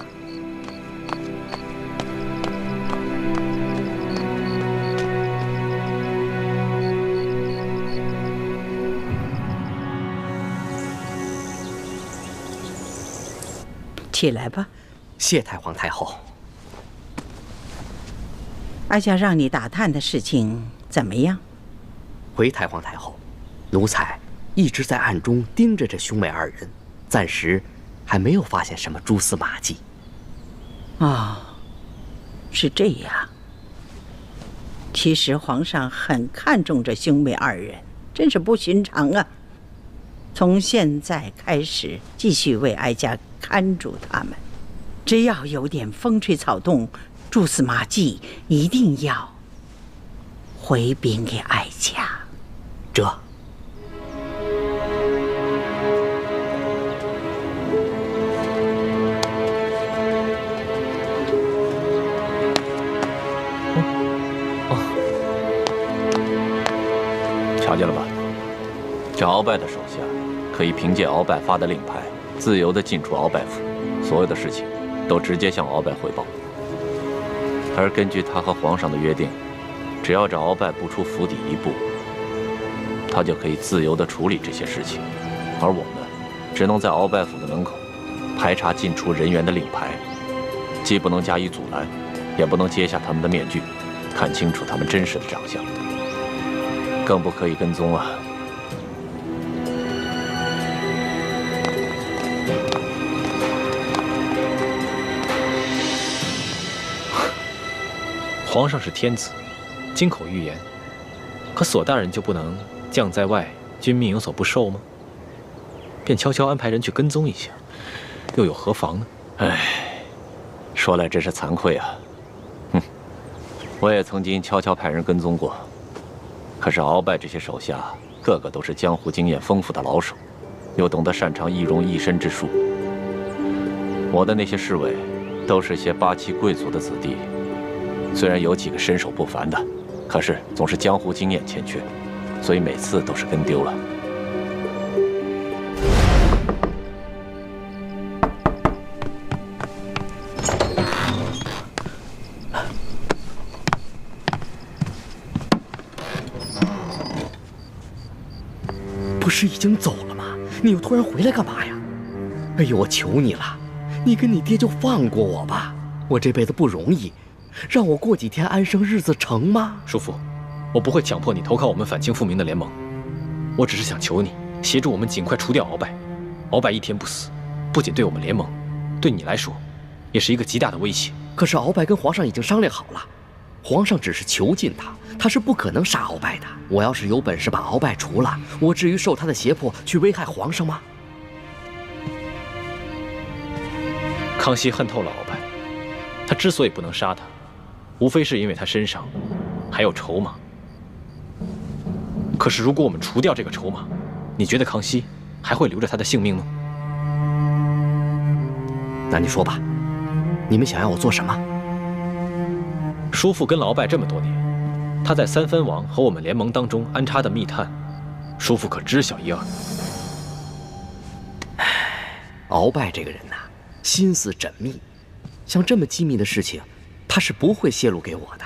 起来吧。谢太皇太后。哀家让你打探的事情怎么样？回太皇太后，奴才一直在暗中盯着这兄妹二人，暂时还没有发现什么蛛丝马迹。哦，是这样。其实皇上很看重这兄妹二人，真是不寻常啊。从现在开始，继续为哀家看住他们，只要有点风吹草动、蛛丝马迹，一定要回禀给哀家。这瞧见了吧？这鳌拜的手下可以凭借鳌拜发的令牌，自由地进出鳌拜府，所有的事情都直接向鳌拜汇报。而根据他和皇上的约定，只要这鳌拜不出府邸一步，他就可以自由地处理这些事情。而我们只能在鳌拜府的门口排查进出人员的令牌，既不能加以阻拦，也不能揭下他们的面具，看清楚他们真实的长相，更不可以跟踪啊。皇上是天子，金口玉言，可索大人就不能将在外，君命有所不受吗？便悄悄安排人去跟踪一下，又有何妨呢？唉，说来真是惭愧啊。我也曾经悄悄派人跟踪过，可是鳌拜这些手下个个都是江湖经验丰富的老手，又懂得擅长易容易身之术。我的那些侍卫都是些八旗贵族的子弟，虽然有几个身手不凡的，可是总是江湖经验欠缺，所以每次都是跟丢了。不是已经走了吗？你又突然回来干嘛呀？哎呦，我求你了，你跟你爹就放过我吧，我这辈子不容易，让我过几天安生日子成吗？叔父，我不会强迫你投靠我们反清复明的联盟，我只是想求你协助我们尽快除掉鳌拜。鳌拜一天不死，不仅对我们联盟，对你来说，也是一个极大的威胁。可是鳌拜跟皇上已经商量好了，皇上只是囚禁他，他是不可能杀鳌拜的。我要是有本事把鳌拜除了，我至于受他的胁迫去危害皇上吗？康熙恨透了鳌拜，他之所以不能杀他，无非是因为他身上还有筹码。可是如果我们除掉这个筹码，你觉得康熙还会留着他的性命吗？那你说吧，你们想要我做什么？叔父跟了鳌拜这么多年，他在三藩王和我们联盟当中安插的密探，叔父可知晓一二。鳌拜这个人呐，心思缜密，像这么机密的事情，他是不会泄露给我的。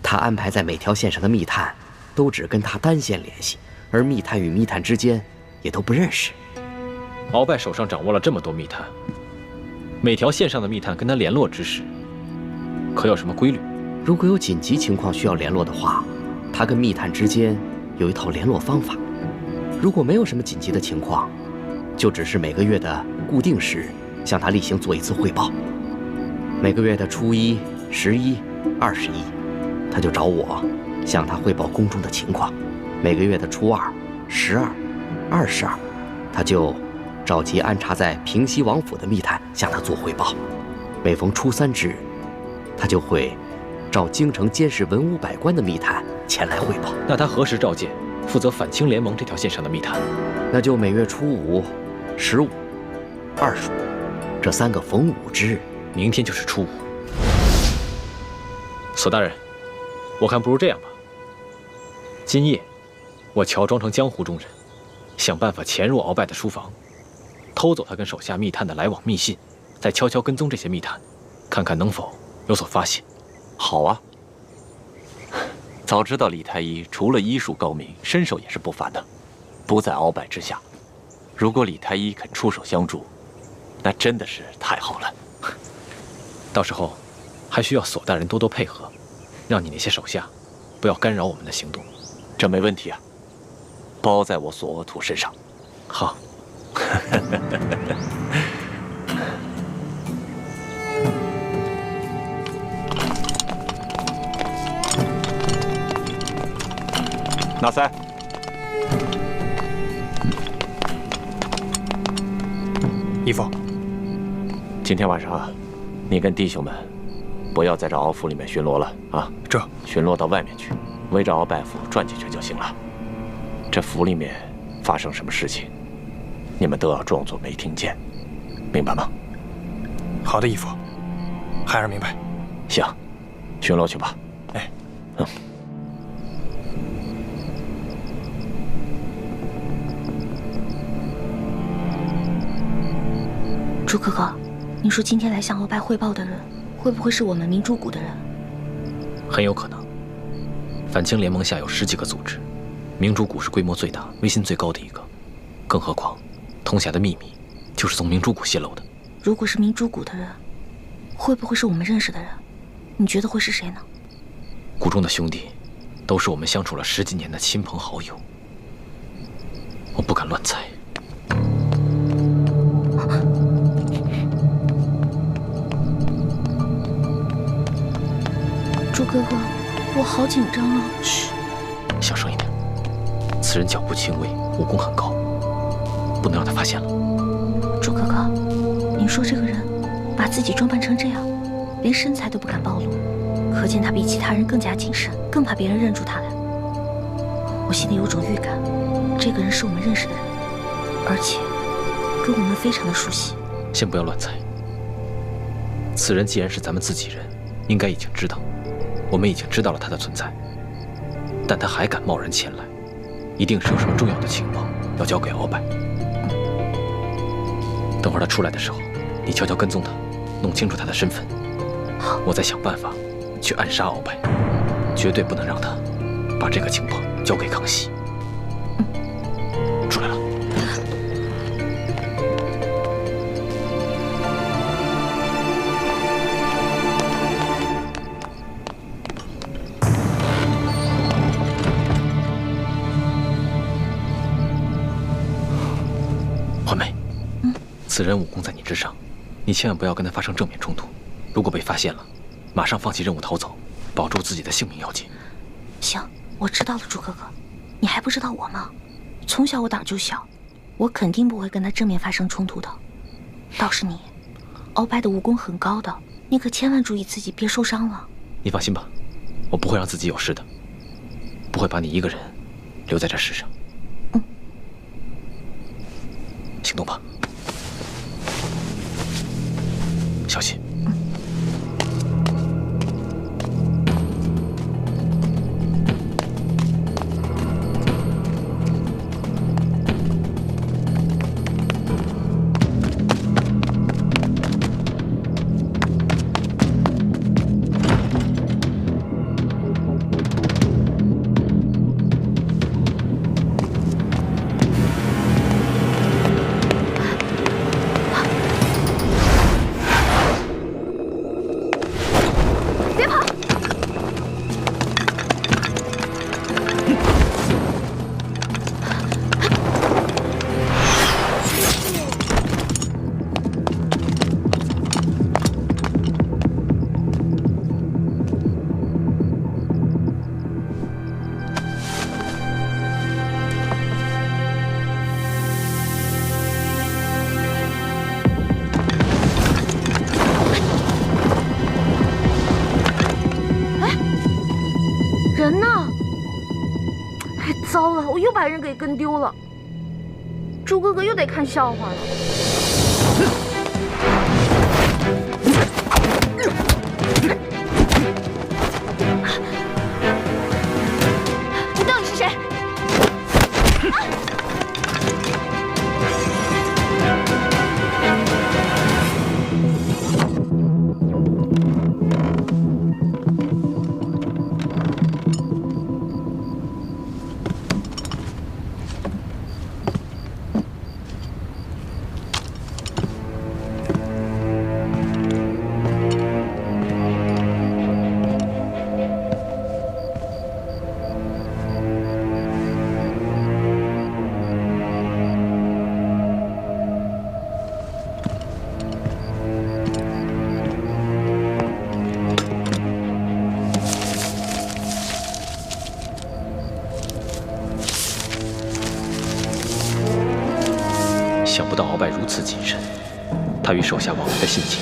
他安排在每条线上的密探，都只跟他单线联系，而密探与密探之间也都不认识。鳌拜手上掌握了这么多密探，每条线上的密探跟他联络之时，可有什么规律？如果有紧急情况需要联络的话，他跟密探之间有一套联络方法。如果没有什么紧急的情况，就只是每个月的固定时向他例行做一次汇报。每个月的初一、11、21，他就找我向他汇报宫中的情况。每个月的初2、12、22，他就召集安插在平西王府的密探向他做汇报。每逢初3之日，他就会召京城监视文武百官的密探前来汇报。那他何时召见负责反清联盟这条线上的密探？那就每月初5、15、25这3个逢5之日。明天就是初5。索大人，我看不如这样吧。今夜，我乔装成江湖中人，想办法潜入鳌拜的书房，偷走他跟手下密探的来往密信，再悄悄跟踪这些密探，看看能否有所发现。好啊。早知道李太医除了医术高明，身手也是不凡的，不在鳌拜之下。如果李太医肯出手相助，那真的是太好了。到时候，还需要索大人多多配合，让你那些手下不要干扰我们的行动。这没问题啊，包在我索额图身上。好。纳塞，义父，今天晚上，你跟弟兄们不要在这鳌府里面巡逻了啊！巡逻到外面去，围着鳌拜府转几圈就行了。这府里面发生什么事情，你们都要装作没听见，明白吗？好的，义父，孩儿明白。行，巡逻去吧。哎，朱哥哥，你说今天来向鳌拜汇报的人，会不会是我们明珠谷的人？很有可能。反清联盟下有10几个组织，明珠谷是规模最大、威信最高的一个。更何况，通辖的秘密就是从明珠谷泄露的。如果是明珠谷的人，会不会是我们认识的人？你觉得会是谁呢？谷中的兄弟，都是我们相处了10几年的亲朋好友，我不敢乱猜。朱哥哥，我好紧张啊！嘘，小声一点。此人脚步轻微，武功很高，不能让他发现了。朱哥哥，您说这个人把自己装扮成这样，连身材都不敢暴露，可见他比其他人更加谨慎，更怕别人认出他来。我心里有种预感，这个人是我们认识的人，而且跟我们非常的熟悉。先不要乱猜。此人既然是咱们自己人，应该已经知道。我们已经知道了他的存在，但他还敢贸然前来，一定是有什么重要的情报要交给鳌拜。等会儿他出来的时候，你悄悄跟踪他，弄清楚他的身份。好，我再想办法去暗杀鳌拜，绝对不能让他把这个情报交给康熙。出来了。此人武功在你之上，你千万不要跟他发生正面冲突。如果被发现了，马上放弃任务逃走，保住自己的性命要紧。行，我知道了，朱哥哥。你还不知道我吗？从小我胆就小，我肯定不会跟他正面发生冲突的。倒是你，鳌拜的武功很高的，你可千万注意自己别受伤了。你放心吧，我不会让自己有事的，不会把你一个人留在这世上。行动吧，小心。人呢？哎，糟了，我又把人给跟丢了。朱哥哥又得看笑话了。你到底是谁？想不到鳌拜如此谨慎，他与手下往来的信件，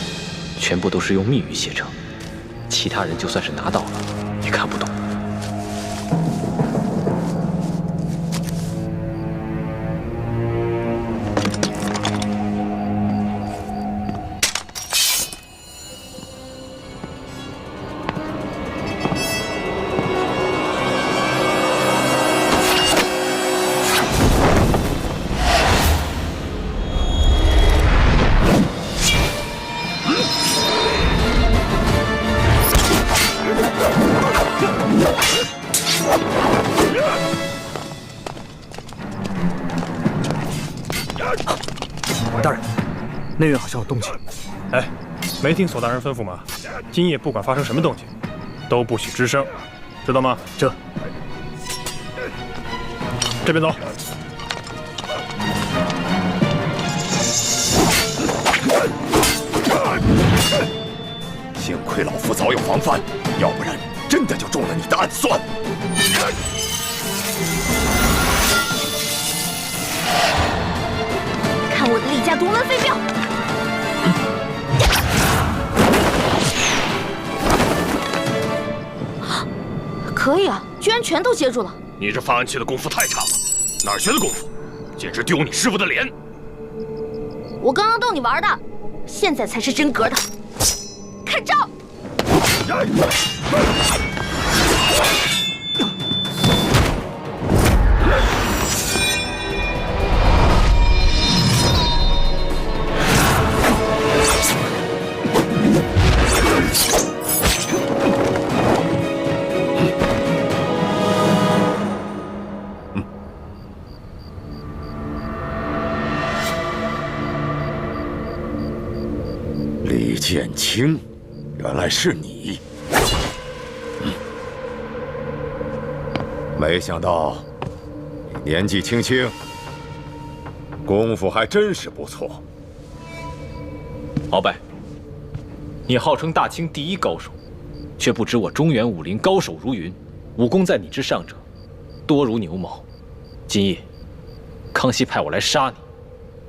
全部都是用密语写成，其他人就算是拿到了，也看不懂。大人，内院好像有动静。哎，没听索大人吩咐吗？今夜不管发生什么动静，都不许吱声，知道吗？这边走。幸亏老夫早有防范，要不然真的就中了你的暗算。看我的李家独门飞镖！可以啊，居然全都接住了。你这发暗器的功夫太差了，哪儿学的功夫？简直丢你师傅的脸！我刚刚逗你玩的，现在才是真格的。看招！李剑清，原来是你！没想到你年纪轻轻，功夫还真是不错。鳌拜，你号称大清第一高手，却不知我中原武林高手如云，武功在你之上者多如牛毛。今夜，康熙派我来杀你，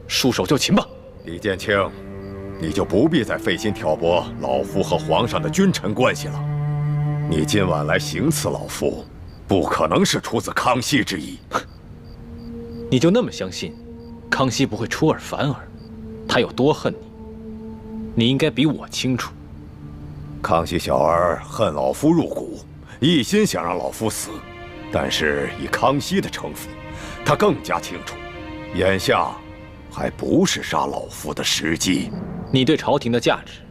束手就擒吧。李建清，你就不必再费心挑拨老夫和皇上的君臣关系了。你今晚来行刺老夫，不可能是出自康熙之意。你就那么相信康熙不会出尔反尔？他有多恨你，你应该比我清楚。康熙小儿恨老夫入骨，一心想让老夫死，但是以康熙的城府，他更加清楚，眼下还不是杀老夫的时机。你对朝廷的价值，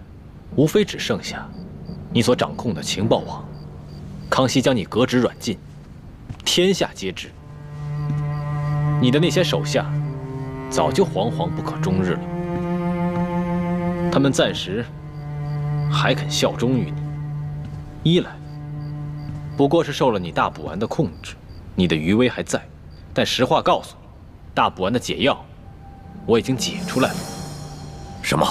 无非只剩下你所掌控的情报网。康熙将你革职软禁，天下皆知。你的那些手下，早就惶惶不可终日了。他们暂时还肯效忠于你，一来不过是受了你大补丸的控制，你的余威还在。但实话告诉你，大补丸的解药我已经解出来了。什么？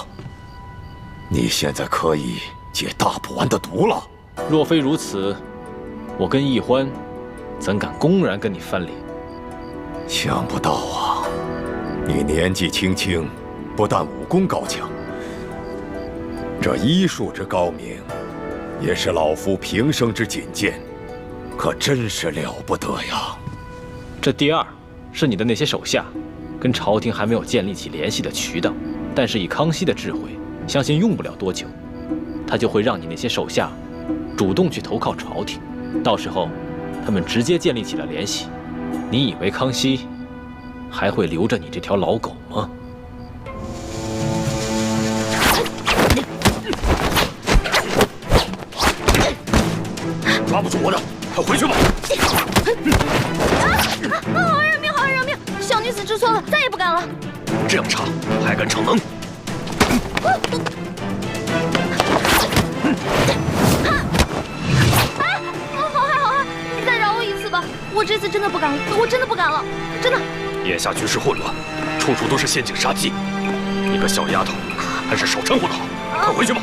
你现在可以解大补丸的毒了？若非如此，我跟奕欢怎敢公然跟你翻脸？想不到啊，你年纪轻轻，不但武功高强，这医术之高明，也是老夫平生之仅见，可真是了不得呀！这第二是你的那些手下，跟朝廷还没有建立起联系的渠道，但是以康熙的智慧，相信用不了多久，他就会让你那些手下主动去投靠朝廷，到时候他们直接建立起了联系。你以为康熙还会留着你这条老狗吗？抓不住我的，快回去吧！好人命，好人命！小女子知错了，再也不敢了。这样差，还敢逞能？好害，好害！你再饶我一次吧，我这次真的不敢了，我真的不敢了，真的。眼下局势混乱，处处都是陷阱杀机，你个小丫头，还是少掺和的好。快回去吧！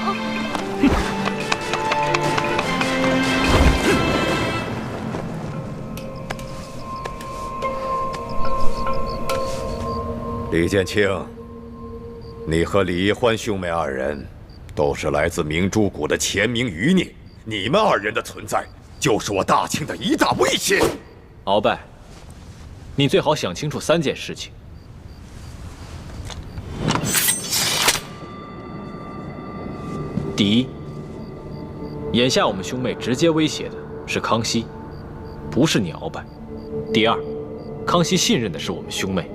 李建清，你和李奕欢兄妹二人，都是来自明珠谷的前明余孽。你们二人的存在，就是我大清的一大威胁。鳌拜，你最好想清楚3件事情。第一，眼下我们兄妹直接威胁的是康熙，不是你鳌拜。第二，康熙信任的是我们兄妹，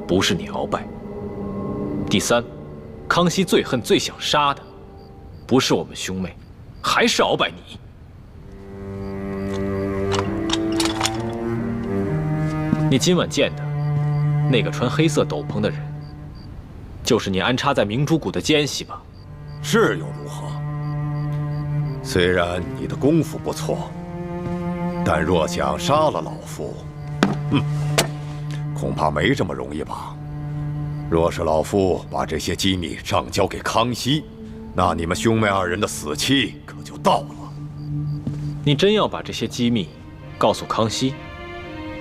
不是你鳌拜。第三，康熙最恨、最想杀的，不是我们兄妹，还是鳌拜你。你今晚见的那个穿黑色斗篷的人，就是你安插在明珠谷的奸细吧？是又如何？虽然你的功夫不错，但若想杀了老夫，恐怕没这么容易吧。若是老夫把这些机密上交给康熙，那你们兄妹二人的死期可就到了。你真要把这些机密告诉康熙，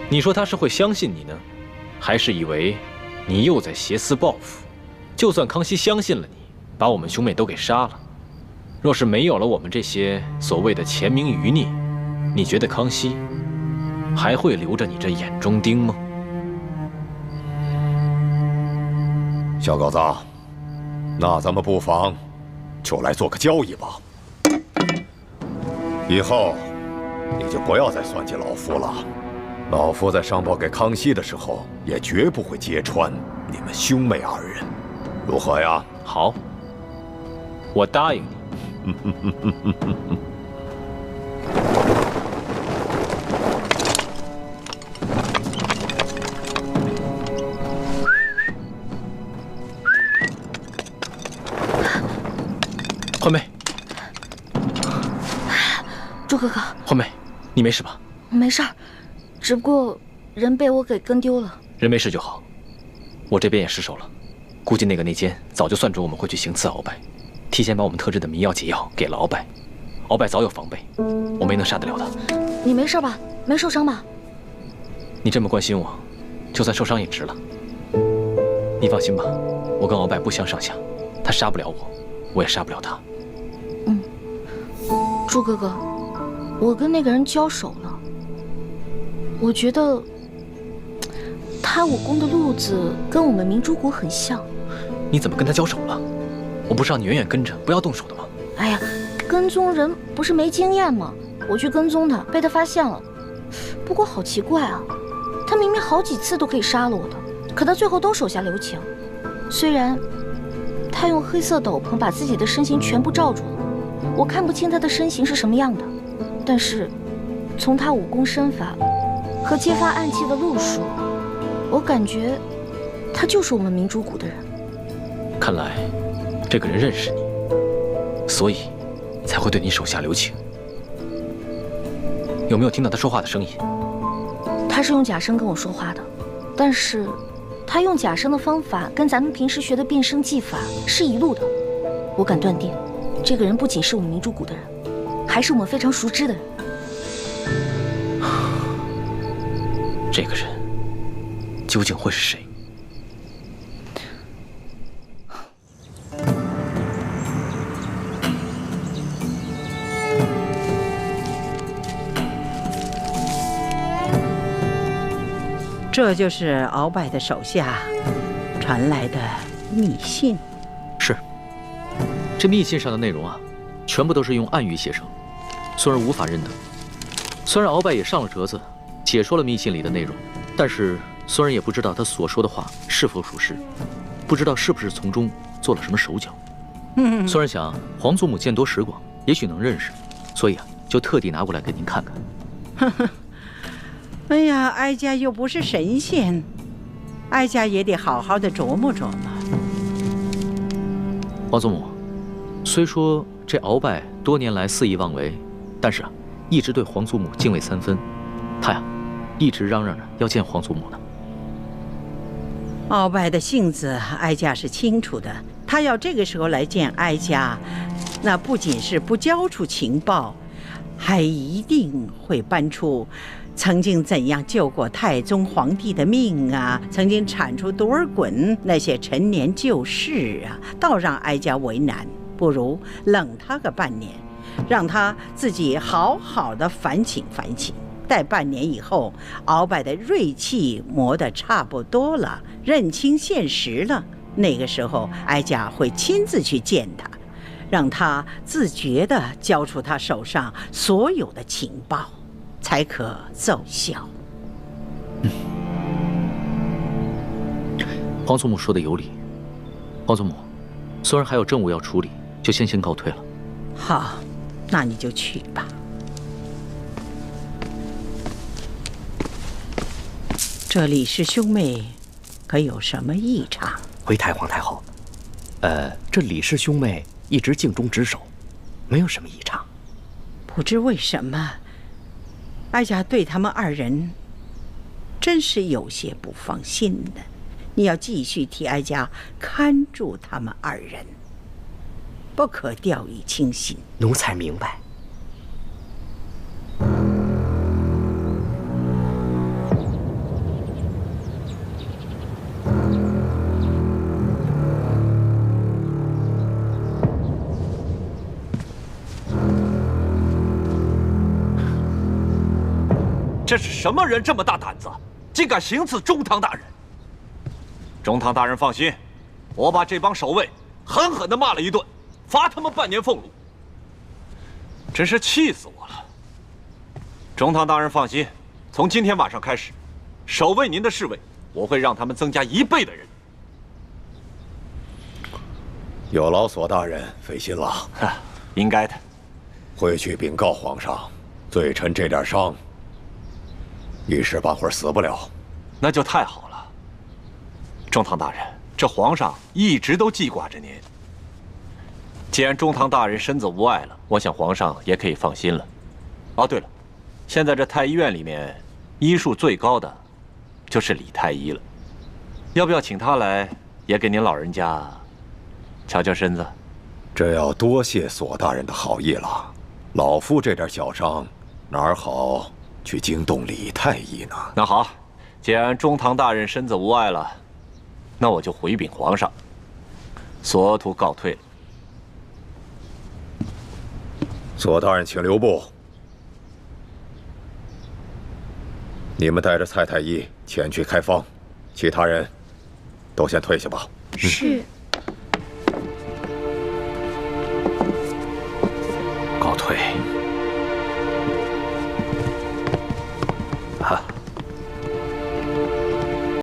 你说他是会相信你呢，还是以为你又在挟私报复？就算康熙相信了你，把我们兄妹都给杀了，若是没有了我们这些所谓的前明余孽，你觉得康熙还会留着你这眼中钉吗？小狗子，那咱们不妨就来做个交易吧。以后你就不要再算计老夫了。老夫在上报给康熙的时候，也绝不会揭穿你们兄妹二人，如何呀？好，我答应你。欢梅，朱哥哥，欢梅，你没事吧？没事儿，只不过人被我给跟丢了。人没事就好，我这边也失手了，估计那个内奸早就算准我们会去行刺鳌拜，提前把我们特制的迷药解药给了鳌拜，鳌拜早有防备，我没能杀得了他。你没事吧？没受伤吧？你这么关心我，就算受伤也值了。你放心吧，我跟鳌拜不相上下，他杀不了我，我也杀不了他。朱哥哥，我跟那个人交手了，我觉得他武功的路子跟我们明珠谷很像。你怎么跟他交手了？我不是让你远远跟着，不要动手的吗？哎呀，跟踪人不是没经验吗？我去跟踪他，被他发现了。不过好奇怪啊，他明明好几次都可以杀了我的，可他最后都手下留情。虽然他用黑色斗篷把自己的身形全部罩住了，我看不清他的身形是什么样的，但是从他武功身法和揭发暗器的路数，我感觉他就是我们明珠谷的人。看来这个人认识你，所以才会对你手下留情。有没有听到他说话的声音？他是用假声跟我说话的，但是他用假声的方法跟咱们平时学的变声技法是一路的。我敢断定，这个人不仅是我们明珠谷的人，还是我们非常熟知的人。这个人究竟会是谁？这就是鳌拜的手下传来的密信。是，这密信上的内容啊，全部都是用暗语写成，孙儿无法认得。虽然鳌拜也上了折子，解说了密信里的内容，但是孙儿也不知道他所说的话是否属实，不知道是不是从中做了什么手脚。孙儿想，皇祖母见多识广，也许能认识，所以啊，就特地拿过来给您看看。哎呀，哀家又不是神仙，哀家也得好好的琢磨琢磨。皇祖母，虽说这鳌拜多年来肆意妄为，但是啊，一直对皇祖母敬畏三分。他呀，一直嚷嚷着要见皇祖母呢。鳌拜的性子，哀家是清楚的。他要这个时候来见哀家，那不仅是不交出情报，还一定会搬出曾经怎样救过太宗皇帝的命啊，曾经铲除多尔衮那些陈年旧事啊，倒让哀家为难。不如冷他个半年，让他自己好好的反省反省。待半年以后，鳌拜的锐气磨得差不多了，认清现实了，那个时候哀家会亲自去见他，让他自觉地交出他手上所有的情报，才可奏效。皇祖母说的有理。皇祖母，孙儿还有政务要处理，就先告退了。好，那你就去吧。这李氏兄妹可有什么异常？回太皇太后，这李氏兄妹一直尽忠职守，没有什么异常。不知为什么，哀家对他们二人真是有些不放心的。你要继续替哀家看住他们二人，不可掉以轻心。奴才明白。这是什么人这么大胆子，竟敢行刺中堂大人？中堂大人放心，我把这帮守卫狠狠地骂了一顿，罚他们半年俸禄。真是气死我了！中堂大人放心，从今天晚上开始，守卫您的侍卫，我会让他们增加1倍的人。有劳索大人费心了。应该的。回去禀告皇上，罪臣这点伤，一时半会儿死不了。那就太好了。中堂大人，这皇上一直都记挂着您。既然中堂大人身子无碍了，我想皇上也可以放心了。哦，对了，现在这太医院里面医术最高的就是李太医了，要不要请他来，也给您老人家瞧瞧身子？这要多谢索大人的好意了。老夫这点小伤，哪儿好去惊动李太医呢？那好，既然中堂大人身子无碍了，那我就回禀皇上，索土告退。索大人，请留步。你们带着蔡太医前去开方，其他人都先退下吧。是。告退。